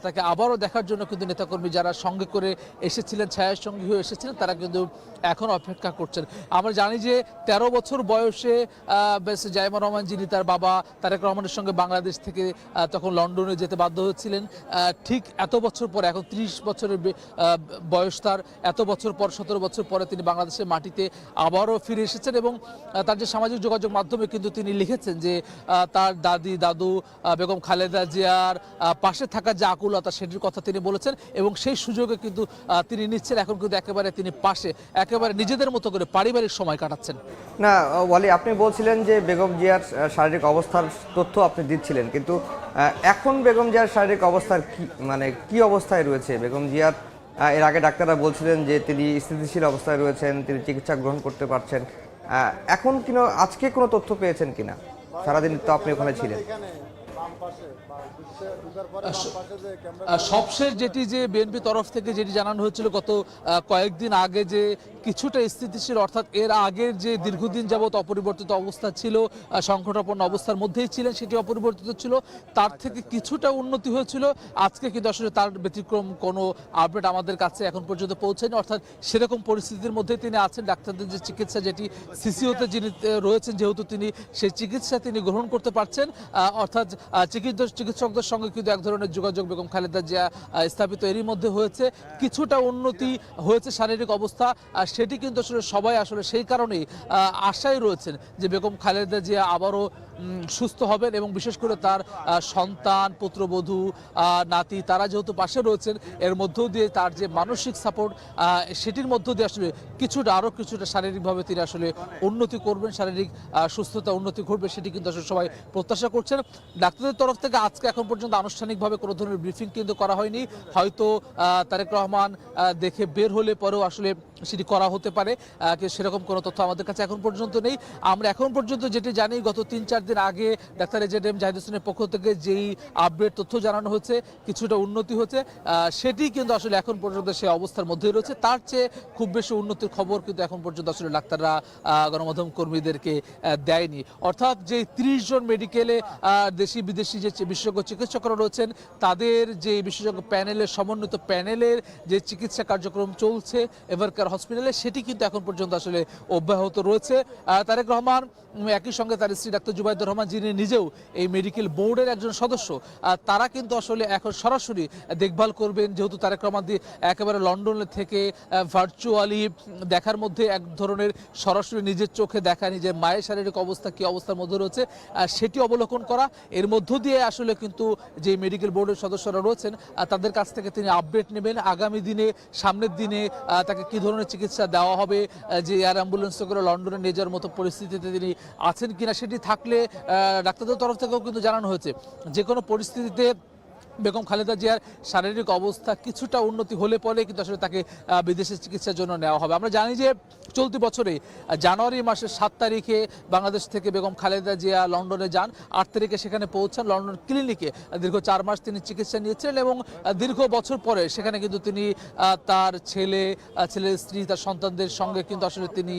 তাকে আবারও দেখার জন্য কিন্তু নেতাকর্মী যারা সঙ্গে করে এসেছিলেন, ছায়ার সঙ্গী হয়ে এসেছিলেন, তারা কিন্তু এখন অপেক্ষা করছেন। আমরা জানি যে 13 বছর বয়সে ব্যারিস্টার জাইমা রহমান, যিনি তার বাবা তারেক রহমানের সঙ্গে বাংলাদেশ থেকে তখন লন্ডনে যেতে বাধ্য হয়েছিলেন, ঠিক এত বছর পরে, এখন 30 বছরের বয়স তার, এত বছর পর 17 বছর পরে তিনি বাংলাদেশের মাটিতে আবারও ফিরে এসেছেন। এবং তার যে সামাজিক যোগাযোগ মাধ্যমে কিন্তু তিনি লিখেছেন যে তার দাদু বেগম খালেদা জিয়ার পাশে থাকার যে আকুলতা, সেটির কথা তিনি বলেছেন এবং সেই সুযোগে কিন্তু তিনি নিচ্ছেন। এখন কিন্তু একেবারে তিনি পাশে, একেবারে নিজেদের মতো করে পারিবারিক সময় কাটাচ্ছেন। না ওয়ালি, আপনি বলছিলেন যে বেগম জিয়ার শারীরিক অবস্থার তথ্য আপনি দিচ্ছিলেন, কিন্তু এখন বেগম জিয়ার শারীরিক অবস্থার কি অবস্থায় রয়েছে? বেগম জিয়ার এর আগে ডাক্তাররা বলছিলেন যে তিনি স্থিতিশীল অবস্থায় রয়েছেন, তিনি চিকিৎসা গ্রহণ করতে পারছেন। এখন আজকে কোনো তথ্য পেয়েছেন কিনা? সারাদিন তো আপনি ওখানে ছিলেন। সবশেষ যেটি যে বিএনপি তরফ থেকে যেটি জানানো হয়েছিল গত কয়েকদিন আগে, যে কিছুটা স্থিতিশীল, অর্থাৎ এর আগের যে দীর্ঘদিন যাবৎ অপরিবর্তিত অবস্থা ছিল, সংকটাপন্ন অবস্থার মধ্যেই ছিলেন, সেটি অপরিবর্তিত ছিল, তার থেকে কিছুটা উন্নতি হয়েছিল। আজকে কিন্তু আসলে তার ব্যতিক্রম কোনো আপডেট আমাদের কাছে এখন পর্যন্ত পৌঁছায়নি। অর্থাৎ সেরকম পরিস্থিতির মধ্যে তিনি আছেন। ডাক্তারদের যে চিকিৎসা, যেটি সিসিওতে যিনি রয়েছেন, যেহেতু তিনি সেই চিকিৎসা তিনি গ্রহণ করতে পারছেন, অর্থাৎ চিকিৎসকদের সঙ্গে কিন্তু এক ধরনের যোগাযোগ বেগম খালেদা জিয়া স্থাপিত, এরই মধ্যে হয়েছে। কিছুটা উন্নতি হয়েছে শারীরিক অবস্থা, সেটি কিন্তু আসলে সবাই আসলে সেই কারণেই আশায় রয়েছেন যে বেগম খালেদা জিয়া আবারও সুস্থ হবেন এবং বিশেষ করে তার সন্তান, পুত্রবধূ, নাতি, তারা যেহেতু পাশে রয়েছেন, এর মধ্য দিয়ে তার যে মানসিক সাপোর্ট, সেটির মধ্য দিয়ে আসলে আরও কিছুটা শারীরিকভাবে তিনি আসলে উন্নতি করবেন, শারীরিক সুস্থতা উন্নতি ঘটবে, সেটি কিন্তু আসলে সবাই প্রত্যাশা করছেন। ডাক্তারদের তরফ থেকে আজকে এখন পর্যন্ত আনুষ্ঠানিকভাবে কোনো ধরনের ব্রিফিং কিন্তু করা হয়নি। হয়তো তারেক রহমান দেখে বের হলে পরেও আসলে সেটি করা হতে পারে, সেরকম কোনো তথ্য আমাদের কাছে এখন পর্যন্ত নেই। আমরা এখন পর্যন্ত যেটি জানি, গত 3-4 দিন আগে ডাক্তার এজেডএম জাহিদ হোসেনের পক্ষ থেকে যেই আপডেট তথ্য জানানো হয়েছে, কিছুটা উন্নতি হচ্ছে, সেটি কিন্তু আসলে এখন পর্যন্ত সেই অবস্থার মধ্যেই রয়েছে। তার চেয়ে খুব বেশি উন্নতির খবর কিন্তু এখন পর্যন্ত আসলে ডাক্তাররা গণমাধ্যম কর্মীদেরকে দেয়নি। অর্থাৎ যে 30 জন মেডিকেলে দেশি বিদেশি যে বিশেষজ্ঞ চিকিৎসকরা রয়েছেন, তাদের যে বিশেষজ্ঞ প্যানেলের, সমন্বিত প্যানেলের যে চিকিৎসা কার্যক্রম চলছে এভারকেয়ার হসপিটালে, সেটি কিন্তু এখন পর্যন্ত আসলে অব্যাহত রয়েছে। তারেক রহমান, একই সঙ্গে তার স্ত্রী ডাক্তার জুবাইদুর রহমান, যিনি নিজেও এই মেডিকেল বোর্ডের একজন সদস্য, তারা কিন্তু আসলে এখন সরাসরি দেখভাল করবেন। যেহেতু তারেক রহমান একেবারে লন্ডন থেকে ভার্চুয়ালি দেখার মধ্যে এক ধরনের সরাসরি নিজের চোখে দেখা, নিজের মায়ের শারীরিক অবস্থা কি অবস্থার মধ্যে রয়েছে সেটি অবলোকন করা, এর মধ্য দিয়ে আসলে কিন্তু যে মেডিকেল বোর্ডের সদস্যরা রয়েছেন তাদের কাছ থেকে তিনি আপডেট নেবেন। আগামী দিনে, সামনের দিনে তাকে কি ধরনের চিকিৎসা দেওয়া হবে, যে এয়ার অ্যাম্বুলেন্সে করে লন্ডনে নিয়ে যাওয়ার মতো পরিস্থিতিতে তিনি আছেন কিনা, সেটি থাকলে ডাক্তারদের তরফ থেকেও কিন্তু জানানো হয়েছে যে কোনো পরিস্থিতিতে বেগম খালেদা জিয়ার শারীরিক অবস্থা কিছুটা উন্নতি হলে পরে কিন্তু আসলে তাকে বিদেশে চিকিৎসার জন্য নেওয়া হবে। আমরা জানি যে চলতি বছরে জানুয়ারি মাসের 7 তারিখে বাংলাদেশ থেকে বেগম খালেদা জিয়া লন্ডনে যান, 8 তারিখে সেখানে পৌঁছান। লন্ডন ক্লিনিকে দীর্ঘ 4 মাস তিনি চিকিৎসা নিয়েছিলেন এবং দীর্ঘ বছর পরে সেখানে কিন্তু তিনি তার ছেলের স্ত্রী, তার সন্তানদের সঙ্গে কিন্তু আসলে তিনি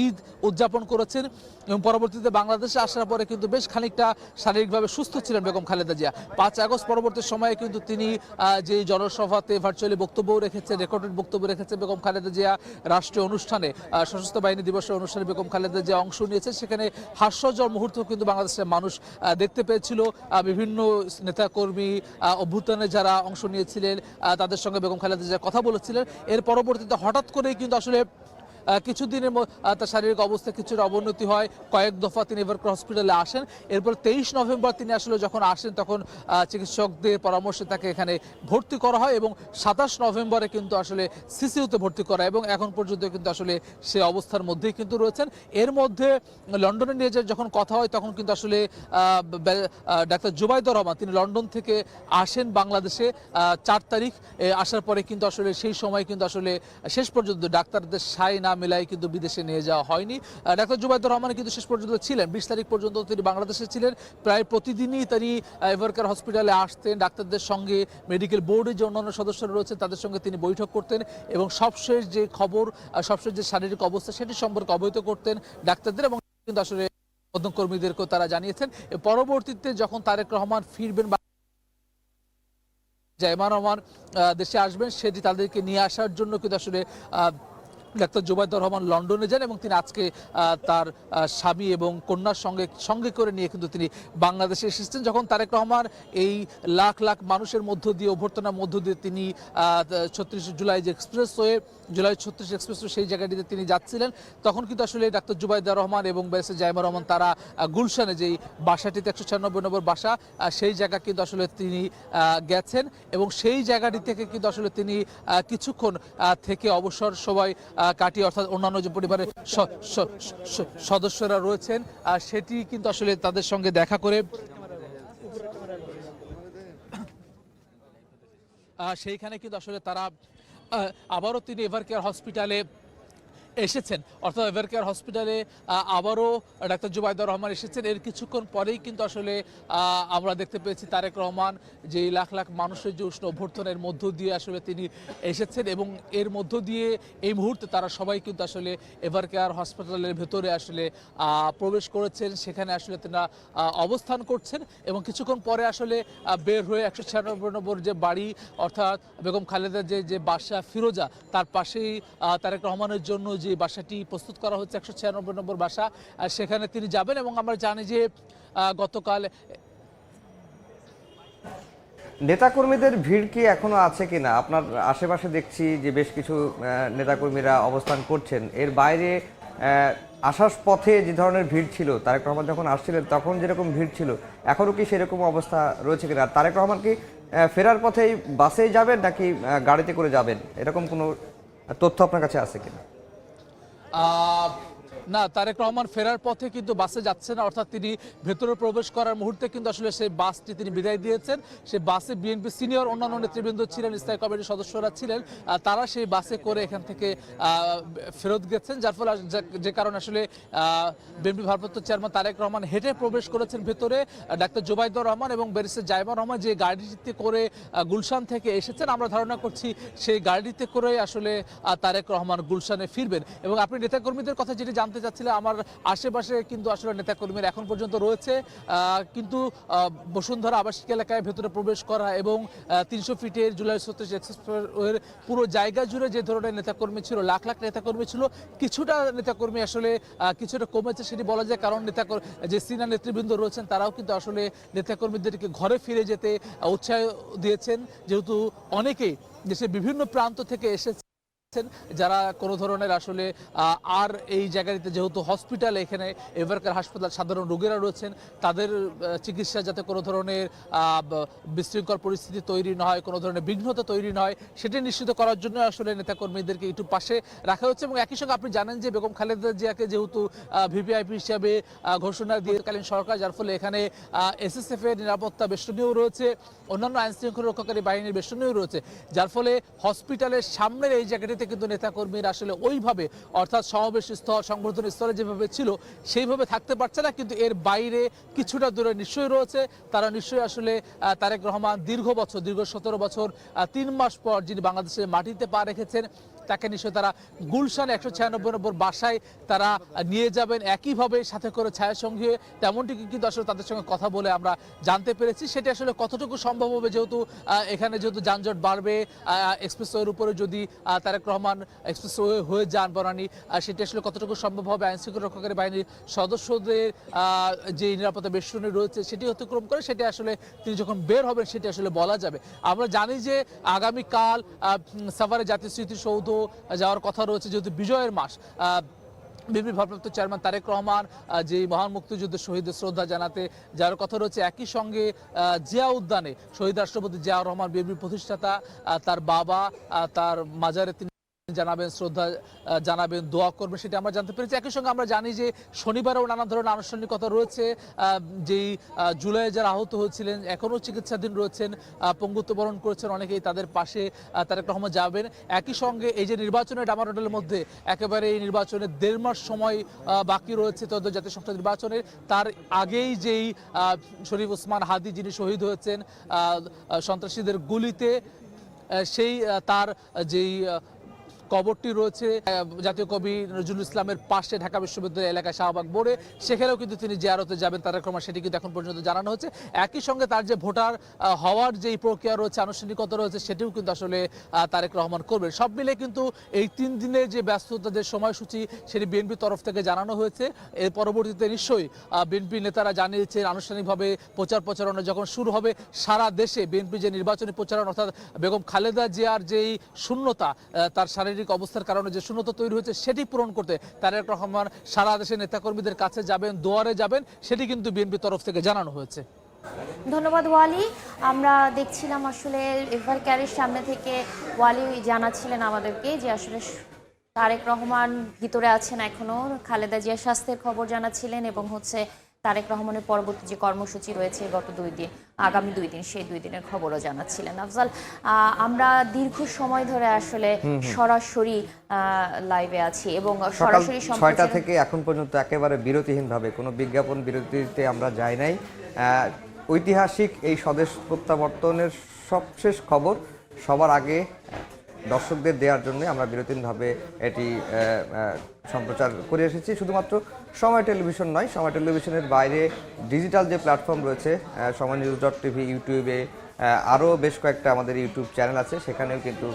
ঈদ উদযাপন করেছেন এবং পরবর্তীতে বাংলাদেশে আসার পরে কিন্তু বেশ খানিকটা শারীরিকভাবে সুস্থ ছিলেন বেগম খালেদা জিয়া। 5 আগস্ট পরবর্তী সময়ে কিন্তু তিনি যে জনসভাতে ভার্চুয়ালি বক্তব্য রেখেছেন, রেকর্ডেড বক্তব্য রেখেছেন বেগম খালেদা জিয়া, রাষ্ট্রীয় অনুষ্ঠানে, সশস্ত্র বাহিনী দিবসের অনুষ্ঠানে বেগম খালেদা জিয়া অংশ নিয়েছেন। সেখানে হাস্যজ্জ্বল মুহূর্ত কিন্তু বাংলাদেশের মানুষ দেখতে পেয়েছিল। বিভিন্ন নেতাকর্মী, অভ্যুত্থানে যারা অংশ নিয়েছিলেন, তাদের সঙ্গে বেগম খালেদা জিয়া কথা বলেছিলেন। এর পরবর্তীতে হঠাৎ করেই কিন্তু আসলে কিছুদিনের তার শারীরিক অবস্থা কিছুটা অবনতি হয়, কয়েক দফা তিনি এভারকেয়ার হসপিটালে আসেন। এরপর 23 নভেম্বর তিনি আসলে যখন আসেন, তখন চিকিৎসকদের পরামর্শে তাকে এখানে ভর্তি করা হয় এবং 27 নভেম্বরে কিন্তু আসলে সিসিউতে ভর্তি করা, এবং এখন পর্যন্ত কিন্তু আসলে সে অবস্থার মধ্যেই কিন্তু রয়েছেন। এর মধ্যে লন্ডনে নিয়ে যখন কথা হয়, তখন কিন্তু আসলে ডাক্তার জুবাইদুর রহমান তিনি লন্ডন থেকে আসেন বাংলাদেশে 4 তারিখ। আসার পরে কিন্তু আসলে সেই সময় কিন্তু আসলে শেষ পর্যন্ত ডাক্তারদের সায় না মেলায় কিন্তু বিদেশে নিয়ে যাওয়া হয়নি। ডাক্তার জুবাইদুর রহমান কিন্তু শেষ পর্যন্ত ছিলেন, 20 তারিখ পর্যন্ত তিনি বাংলাদেশে ছিলেন। প্রায় প্রতিদিনই তিনি এভারকেয়ার হসপিটালে আসতেন, ডাক্তারদের সঙ্গে, মেডিকেল বোর্ডের যে অন্যান্য সদস্যরা রয়েছেন তাদের সঙ্গে তিনি বৈঠক করতেন এবং সবশেষ যে খবর, সবশেষ যে শারীরিক অবস্থা সেটি সম্পর্কে অবহিত করতেন ডাক্তারদের, এবং কিন্তু আসলে কর্মীদেরকেও তারা জানিয়েছেন। পরবর্তীতে যখন তারেক রহমান ফিরবেন, জাইমা রহমান দেশে আসবেন, সেটি তাদেরকে নিয়ে আসার জন্য কিন্তু আসলে ডাক্তার জুবাইদুর রহমান লন্ডনে যান এবং তিনি আজকে তার স্বামী এবং কন্যার সঙ্গে করে নিয়ে কিন্তু তিনি বাংলাদেশে এসেছেন। যখন তারেক রহমান এই লাখ লাখ মানুষের মধ্য দিয়ে, অভ্যর্থনার মধ্য দিয়ে তিনি 36 জুলাই যে এক্সপ্রেসওয়ে, জুলাই 36 এক্সপ্রেসওয়ে সেই জায়গাটিতে তিনি যাচ্ছিলেন, তখন কিন্তু আসলে ডাক্তার জুবাইদুর রহমান এবং ব্যারিস্টার জাইমা রহমান তারা গুলশানে যেই বাসাটিতে 196 নম্বর বাসা, সেই জায়গা কিন্তু আসলে তিনি গেছেন এবং সেই জায়গাটি থেকে কিন্তু আসলে তিনি কিছুক্ষণ থেকে অবসর সবাই কাটিয়ে, অর্থাৎ অন্যান্য যে পরিবারের সদস্যরা রয়েছেন সেটি কিন্তু আসলে তাদের সঙ্গে দেখা করে সেইখানে কিন্তু আসলে তারা আবারও তিনি এভারকেয়ার হসপিটালে এসেছেন, অর্থাৎ এভারকেয়ার হসপিটালে আবারও ডাক্তার জুবাইদুর রহমান এসেছেন। এর কিছুক্ষণ পরেই কিন্তু আসলে আমরা দেখতে পেয়েছি তারেক রহমান যে লাখ লাখ মানুষের যে উষ্ণ অভ্যর্থনের মধ্য দিয়ে আসলে তিনি এসেছেন এবং এর মধ্য দিয়ে এই মুহূর্তে তারা সবাই কিন্তু আসলে এভারকেয়ার হসপিটালের ভেতরে আসলে প্রবেশ করেছেন, সেখানে আসলে তারা অবস্থান করছেন এবং কিছুক্ষণ পরে আসলে বের হয়ে 196 নম্বর যে বাড়ি, অর্থাৎ বেগম খালেদার যে বাসা ফিরোজা, তার পাশেই তারেক রহমানের জন্য যে বাসাটি প্রস্তুত করা হচ্ছে 196 নম্বর বাসা, সেখানে তিনি যাবেন। এবং আমরা জানি যে গতকাল নেতাকর্মীদের ভিড় কি এখনো আছে কিনা? আপনার আশেপাশে দেখছি যে বেশ কিছু নেতাকর্মীরা অবস্থান করছেন। এর বাইরে আসার পথে যে ধরনের ভিড় ছিল, তারেক রহমান যখন আসছিলেন তখন যেরকম ভিড় ছিল, এখনো কি সেরকম অবস্থা রয়েছে কিনা? তারেক রহমান কি ফেরার পথেই বাসে যাবেন নাকি গাড়িতে করে যাবেন, এরকম কোনো তথ্য আপনার কাছে আছে কিনা? না, তারেক রহমান ফেরার পথে কিন্তু বাসে যাচ্ছে না, অর্থাৎ তিনি ভেতরে প্রবেশ করার মুহূর্তে কিন্তু আসলে সেই বাসটি তিনি বিদায় দিয়েছেন। সেই বাসে বিএনপি সিনিয়র অন্যান্য নেতৃবৃন্দ ছিলেন, স্থায়ী কমিটির সদস্যরা ছিলেন, তারা সেই বাসে করে এখান থেকে ফেরত গেছেন, যার ফলে যে কারণে আসলে বিএনপি ভারপ্রাপ্ত চেয়ারম্যান তারেক রহমান হেঁটে প্রবেশ করেছেন ভেতরে। ডাক্তার জুবাইদুর রহমান এবং ব্যারিস্টার জাইমা রহমান যে গাড়িটিতে করে গুলশান থেকে এসেছেন, আমরা ধারণা করছি সেই গাড়িটিতে করে আসলে তারেক রহমান গুলশানে ফিরবেন। এবং আপনি নেতাকর্মীদের কথা যেটি জানতে চাচ্ছিলেন, আমার আশেপাশে কিন্তু আসলে নেতাকর্মীরা এখন পর্যন্ত রয়েছে, কিন্তু বসুন্ধরা আবাসিক এলাকায় ভেতরে প্রবেশ করা এবং 300 ফিটের জুলাই 36 এক্সপ্রেসওয়ের পুরো জায়গা জুড়ে যে ধরনের নেতাকর্মী ছিল, লাখ লাখ নেতাকর্মী ছিল, কিছুটা নেতাকর্মী আসলে কিছুটা কমেছে সেটি বলা যায়, কারণ যে সিনিয়র নেতৃবৃন্দ রয়েছেন তারাও কিন্তু আসলে নেতাকর্মীদেরকে ঘরে ফিরে যেতে উৎসাহ দিয়েছেন, যেহেতু অনেকেই দেশের বিভিন্ন প্রান্ত থেকে এসেছে, যারা কোনো ধরনের আসলে আর এই জায়গাটিতে যেহেতু হসপিটাল, এখানে এভারকেয়ার হাসপাতাল, সাধারণ রোগীরা রয়েছেন, তাদের চিকিৎসা যাতে কোনো ধরনের বিশৃঙ্খল পরিস্থিতি তৈরি না হয়, কোনো ধরনের বিঘ্নতা তৈরি না হয়, সেটি নিশ্চিত করার জন্য আসলে নেতাকর্মীদেরকে একটু পাশে রাখা হচ্ছে। এবং একই সঙ্গে আপনি জানেন যে বেগম খালেদা জিয়াকে যেহেতু ভিভিআইপি হিসাবে ঘোষণা দিয়েকালীন সরকার, যার ফলে এখানে এসএসএফ এর নিরাপত্তা বেষ্টনীও রয়েছে, অন্যান্য আইন শৃঙ্খলা রক্ষাকারী বাহিনীর বেষ্টনীও রয়েছে, যার ফলে হসপিটালের সামনের এই জায়গাটিতে কিন্তু নেতাকর্মীরা আসলে ওইভাবে, অর্থাৎ সমাবেশ স্থল, সংবর্ধনা স্থলে যেভাবে ছিল সেইভাবে থাকতে পারছে না, কিন্তু এর বাইরে কিছুটা দূরে নিশ্চয়ই রয়েছে। তারা নিশ্চয়ই আসলে তারেক রহমান দীর্ঘ 17 বছর 3 মাস পর যিনি বাংলাদেশের মাটিতে পা রেখেছেন, তাকে নিশ্চয়ই তারা গুলশান 196 নম্বর বাসায় তারা নিয়ে যাবেন, একইভাবে সাথে করে ছায়া সঙ্গী, তেমনটি কিন্তু আসলে তাদের সঙ্গে কথা বলে আমরা জানতে পেরেছি। সেটি আসলে কতটুকু সম্ভব হবে, যেহেতু এখানে যেহেতু যানজট বাড়বে, এক্সপ্রেসওয়ের উপরে যদি তারেক রহমান এক্সপ্রেসওয়ে হয়ে যান বনানী, সেটি আসলে কতটুকু সম্ভব হবে আইন শৃঙ্খলা রক্ষাকারী বাহিনীর সদস্যদের যে নিরাপত্তা বেষ্টনী রয়েছে সেটি অতিক্রম করে, সেটি আসলে তিনি যখন বের হবেন সেটি আসলে বলা যাবে। আমরা জানি যে আগামীকাল সাভারে জাতীয় স্মৃতিসৌধ যাওয়ার কথা রয়েছে, যেহেতু বিজয়ের মাস। বিএনপি ভারপ্রাপ্ত চেয়ারম্যান তারেক রহমান যে মহান মুক্তিযুদ্ধের শহীদদের শ্রদ্ধা জানাতে যাওয়ার কথা রয়েছে, একই সঙ্গে জিয়া উদ্যানে শহীদ রাষ্ট্রপতি জিয়াউর রহমান বিএনপির প্রতিষ্ঠাতা, তার বাবা, তার মাজারে তিনি জানাবেন, শ্রদ্ধা জানাবেন, দোয়া করবেন, সেটা আমরা জানতে পেরেছি। একই সঙ্গে আমরা জানি যে শনিবারেও নানা ধরনের আনুষ্ঠানিকতা রয়েছে। যেই জুলাই যারা আহত হয়েছিলেন এখনও চিকিৎসাধীন রয়েছেন, পঙ্গুত্ব বরণ করেছেন অনেকেই, তাদের পাশে তারেক রহমান যাবেন। একই সঙ্গে এই যে নির্বাচনের ডামাডোলের মধ্যে একেবারে এই নির্বাচনের 1.5 মাস সময় বাকি রয়েছে তো জাতীয় সংসদ নির্বাচনের, তার আগেই যেই শরীফ ওসমান হাদি যিনি শহীদ হয়েছেন সন্ত্রাসীদের গুলিতে, সেই তার যেই কবরটি রয়েছে জাতীয় কবি নজরুল ইসলামের পাশে ঢাকা বিশ্ববিদ্যালয় এলাকায় শাহবাগ মোড়ে, সেখানেও কিন্তু তিনি জিয়ারতে যাবেন তারেক রহমান, সেটি কিন্তু এখন পর্যন্ত জানানো হচ্ছে। একই সঙ্গে তার যে ভোটার হওয়ার যেই প্রক্রিয়া রয়েছে, আনুষ্ঠানিকতা রয়েছে, সেটিও কিন্তু আসলে তারেক রহমান করবেন। সব মিলে কিন্তু এই 3 দিনের যে ব্যস্ততা, যে সময়সূচি, সেটি বিএনপির তরফ থেকে জানানো হয়েছে। এর পরবর্তীতে নিশ্চয়ই বিএনপি নেতারা জানিয়েছেন আনুষ্ঠানিকভাবে প্রচার প্রচারণা যখন শুরু হবে সারা দেশে বিএনপি যে নির্বাচনী প্রচারণা, অর্থাৎ বেগম খালেদা জিয়ার যেই শূন্যতা, তার শারীরিক অবস্থার কারণে যে শূন্যতা তৈরি হয়েছে, সেটি পূরণ করতে তারেক রহমান সারা দেশের নেতাকর্মীদের কাছে যাবেন, দুয়ারে যাবেন, সেটি কিন্তু বিএনপি তরফ থেকে জানানো হয়েছে। ধন্যবাদ ওয়ালি। আমরা দেখছিলাম আসলে এভার ক্যারের সামনে থেকে ওয়ালি জানাচ্ছিলেন আমাদেরকে যে আসলে তারেক রহমান ভিতরে আছেন এখনো, খালেদা জিয়ার স্বাস্থ্যের খবর জানাচ্ছিলেন এবং তারেক রহমানের পরবর্তী যে কর্মসূচি রয়েছে গত 2 দিন, আগামী 2 দিন, সেই 2 দিনের খবরও জানাচ্ছিলেন। আফজাল, আমরা দীর্ঘ সময় ধরে আসলে সরাসরি লাইভে আছি এবং সরাসরি 6টা থেকে এখন পর্যন্ত একেবারে বিরতিহীনভাবে কোনো বিজ্ঞাপন বিরতিতে আমরা যাই নাই। ঐতিহাসিক এই স্বদেশ প্রত্যাবর্তনের সবশেষ খবর সবার আগে দর্শকদের দেওয়ার জন্য আমরা বিরতিহীনভাবে এটি সম্প্রচার করে এসেছি। শুধুমাত্র সময় টেলিভিশন নয়, সময় টেলিভিশনের বাইরে ডিজিটাল যে প্ল্যাটফর্ম রয়েছে, সময়নিউজ.tv, ইউটিউবে আরও বেশ কয়েকটা আমাদের ইউটিউব চ্যানেল আছে, সেখানেও কিন্তু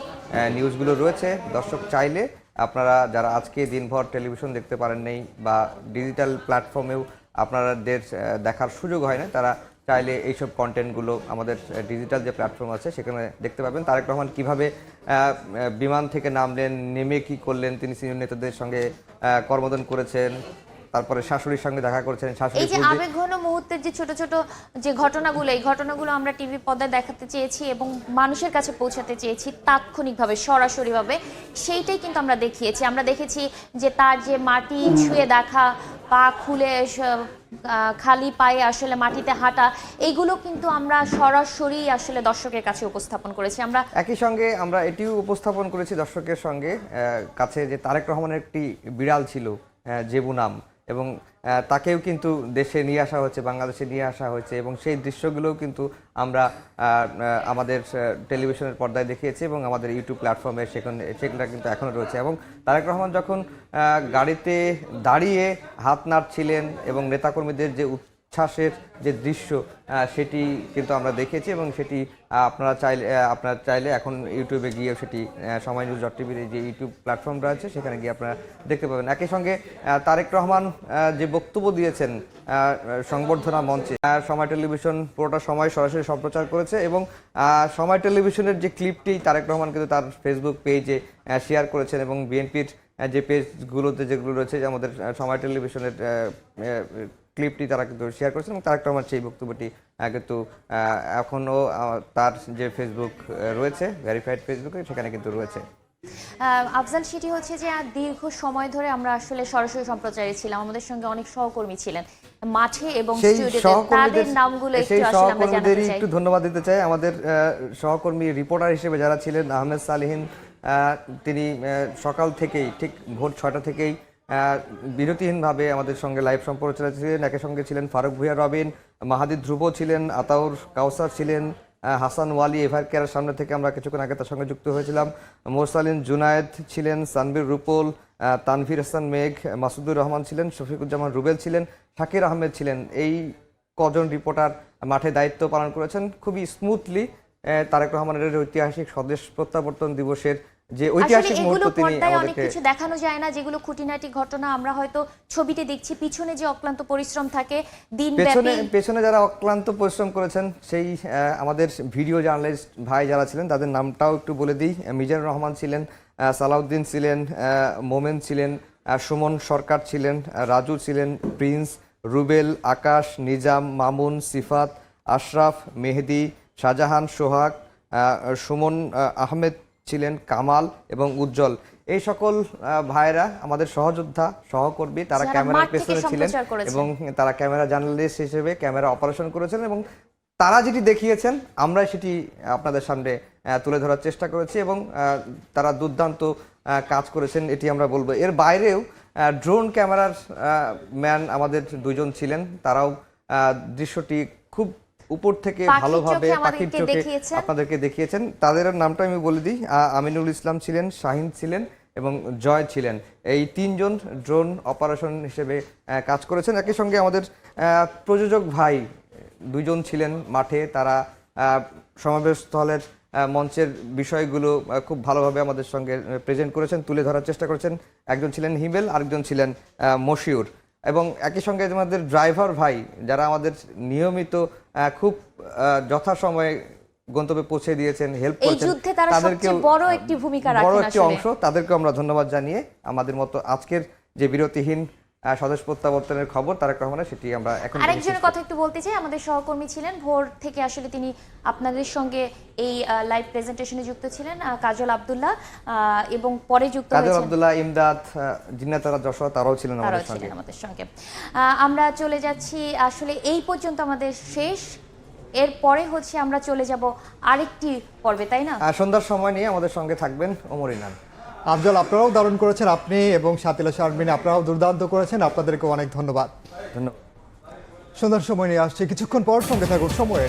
নিউজগুলো রয়েছে। দর্শক চাইলে আপনারা যারা আজকে দিনভর টেলিভিশন দেখতে পারেন নেই বা ডিজিটাল প্ল্যাটফর্মেও আপনাদের দেখার সুযোগ হয় না, তারা চাইলে এইসব কন্টেন্টগুলো আমাদের ডিজিটাল যে প্ল্যাটফর্ম আছে সেখানে দেখতে পাবেন। তারেক রহমান কীভাবে বিমান থেকে নামলেন, নেমে কি করলেন, তিনি সিনিয়র নেতাদের সঙ্গে কর্মদান করেছেন, তারপরে শাশুড়ির সঙ্গে দেখা করেছেন। এই যে আবেগঘন মুহূর্তের যে ছোট ছোট যে ঘটনাগুলো, এই ঘটনাগুলো আমরা টিভি পর্দায় দেখাতে চেয়েছি এবং মানুষের কাছে পৌঁছাতে চেয়েছি তাৎক্ষণিকভাবে, সরাসরিভাবে। সেইটাই কিন্তু আমরা দেখিয়েছি। আমরা দেখেছি যে তার যে মাটি ছুঁয়ে দেখা, পা খুলে খালি পায়ে আসলে মাটিতে হাঁটা, এইগুলো কিন্তু আমরা সরাসরি আসলে দর্শকের কাছে উপস্থাপন করেছি। আমরা একই সঙ্গে আমরা এটিও উপস্থাপন করেছি দর্শকের সঙ্গে কাছে যে তারেক রহমানের একটি বিড়াল ছিল জেবু নাম, এবং তাকেও কিন্তু দেশে নিয়ে আসা হয়েছে, বাংলাদেশে নিয়ে আসা হয়েছে, এবং সেই দৃশ্যগুলোও কিন্তু আমরা আমাদের টেলিভিশনের পর্দায় দেখিয়েছি এবং আমাদের ইউটিউব প্ল্যাটফর্মে সেগুলো কিন্তু এখনও রয়েছে। এবং তারেক রহমান যখন গাড়িতে দাঁড়িয়ে হাত নাড়ছিলেন এবং নেতাকর্মীদের যে উচ্ছ্বাসের যে দৃশ্য, সেটি কিন্তু আমরা দেখেছি এবং সেটি আপনারা চাইলে এখন ইউটিউবে গিয়েও সেটি সময়নিউজ.tv-র যে ইউটিউব প্ল্যাটফর্ম রয়েছে সেখানে গিয়ে আপনারা দেখতে পাবেন। একই সঙ্গে তারেক রহমান যে বক্তব্য দিয়েছেন সংবর্ধনা মঞ্চে, সময় টেলিভিশন পুরোটা সময় সরাসরি সম্প্রচার করেছে এবং সময় টেলিভিশনের যে ক্লিপটি তারেক রহমান কিন্তু তার ফেসবুক পেজে শেয়ার করেছেন এবং বিএনপির যে পেজগুলোতে যেগুলো রয়েছে, যে আমাদের সময় টেলিভিশনের ক্লিপটি তারা কিন্তু শেয়ার করেছেন এবং তারেক রহমান সেই বক্তব্যটি কিন্তু এখনও তার যে ফেসবুক রয়েছে, ভেরিফাইড ফেসবুকে, সেখানে কিন্তু রয়েছে। আফজাল, সেটি হচ্ছে যে দীর্ঘ সময় ধরে আমরা আসলে সরাসরি সম্প্রচারে ছিলাম, আমাদের সঙ্গে অনেক সহকর্মী ছিলেন মাঠে এবং স্টুডিওতে, তাদের নামগুলো একটু আসলে আমরা জানতে চাই। একটু ধন্যবাদ দিতে চাই আমাদের সহকর্মী রিপোর্টার হিসেবে যারা ছিলেন। আহমেদ সালিহিন, তিনি সকাল থেকেই ঠিক ভোর 6টা থেকেই বিরতিহীনভাবে আমাদের সঙ্গে লাইভ সম্প্রচারে ছিলেন। একই সঙ্গে ছিলেন ফারুক ভুঁইয়া রবিন, মাহাদি ধ্রুব ছিলেন, আতাউর কাউসার ছিলেন, হাসান ওয়ালি এভার কেয়ারের সামনে থেকে আমরা কিছুক্ষণ আগে তার সঙ্গে যুক্ত হয়েছিলাম। মোরসালিন জুনায়েদ ছিলেন, সানবির রুপল, তানভীর হাসান মেঘ, মাসুদুর রহমান ছিলেন, শফিকুজ্জামান রুবেল ছিলেন, শাকির আহমেদ ছিলেন। এই কজন রিপোর্টার মাঠে দায়িত্ব পালন করেছেন খুবই স্মুথলি। তারেক রহমানের ঐতিহাসিক স্বদেশ প্রত্যাবর্তন দিবসের যে ঐতিহাসিক মুহূর্ত তিনি অনেক কিছু দেখানো যায় না, যেগুলো খুঁটিনাটি ঘটনা আমরা হয়তো ছবিতে দেখছি, পিছনে যে অক্লান্ত পরিশ্রম থাকে দিনব্যাপী, পেছনে যারা অক্লান্ত পরিশ্রম করেছেন সেই আমাদের ভিডিও জার্নালিস্ট ভাই যারা ছিলেন তাদের নামটাও একটু বলে দিই। মিজানুর রহমান ছিলেন, সালাউদ্দিন ছিলেন, মোমেন ছিলেন, সুমন সরকার ছিলেন, রাজু ছিলেন, প্রিন্স, রুবেল, আকাশ, নিজাম, মামুন, সিফাত, আশরাফ, মেহেদি, শাহজাহান, সোহাগ, সুমন আহমেদ ছিলেন কামাল এবং উজ্জ্বল, এই সকল ভাইরা আমাদের সহযোদ্ধা সহকর্মী, তারা যারা ক্যামেরার মাঠ থেকে পেছনে ছিলেন সম্প্রচার করেছেন। এবং তারা ক্যামেরা জার্নালিস্ট হিসেবে ক্যামেরা অপারেশন করেছেন এবং তারা যেটি দেখিয়েছেন আমরা সেটি আপনাদের সামনে তুলে ধরার চেষ্টা করেছি এবং তারা দুর্দান্ত কাজ করেছেন এটি আমরা বলবো। এর বাইরেও ড্রোন ক্যামেরার ম্যান আমাদের দুজন ছিলেন, তারাও দৃশ্যটি খুব উপর থেকে পাখির ভালোভাবে চোখে পাখির আমাদেরকে চোখে দেখিয়েছেন। আপনাদেরকে দেখিয়েছেন। তাদের নামটা আমি বলে দিই, আমিনুল ইসলাম ছিলেন, শাহিন ছিলেন এবং জয় ছিলেন। এই তিনজন ড্রোন অপারেশন হিসেবে কাজ করেছেন। একই সঙ্গে আমাদের প্রযোজক ভাই দুজন ছিলেন মাঠে, তারা সমাবেশ স্থলের মঞ্চের বিষয়গুলো খুব ভালোভাবে আমাদের সঙ্গে প্রেজেন্ট করেছেন, তুলে ধরার চেষ্টা করেছেন। একজন ছিলেন হিমেল, আরেকজন ছিলেন মশিউর এবং একই সঙ্গে আমাদের ড্রাইভার ভাই যারা আমাদের নিয়মিত খুব যথাসময়ে গন্তব্যে পৌঁছে দিয়েছেন, হেল্প এই করেছেন, যুদ্ধে তারা তাদেরকেও সবচেয়ে বড় একটি ভূমিকা রাখেন বড় একটি আসলে। অংশ, তাদেরকেও আমরা ধন্যবাদ জানিয়ে আমাদের মতো আজকের যে বিরতিহীন স্বদেশ প্রত্যাবর্তনের খবর তারেক রহমানের, সেটি আমরা এখন আরেকজনের কথা একটু বলতে চাই, আমাদের সহকর্মী ছিলেন ভোর থেকে আসলে তিনি আপনাদের সঙ্গে এই লাইভ প্রেজেন্টেশনে যুক্ত ছিলেন, কাজল আব্দুল্লাহ, এবং পরে যুক্ত কাজল হয়েছেন আব্দুল্লাহ, ইমদাদ, জিন্নাতারা যশোর, তারাও ছিলেন তারাও আমাদের সঙ্গে। ছিলেন আমাদের সঙ্গে। আমরা চলে যাচ্ছি, আসলে এই পর্যন্ত আমাদের শেষ, এরপরে হচ্ছে আমরা চলে যাব আরেকটি পর্বে, তাই না? সন্ধ্যার সময় নিয়ে আমাদের সঙ্গে থাকবেন ওমর ইনান। আফজল, আপনারাও দারুণ করেছেন, আপনি এবং সাতিলা শারমিন আপনারাও দুর্দান্ত করেছেন, আপনাদেরকে অনেক ধন্যবাদ। ধন্যবাদ। সন্ধ্যার সময় নিয়ে আসছে কিছুক্ষণ পর, সঙ্গে থাকুন সময়ে।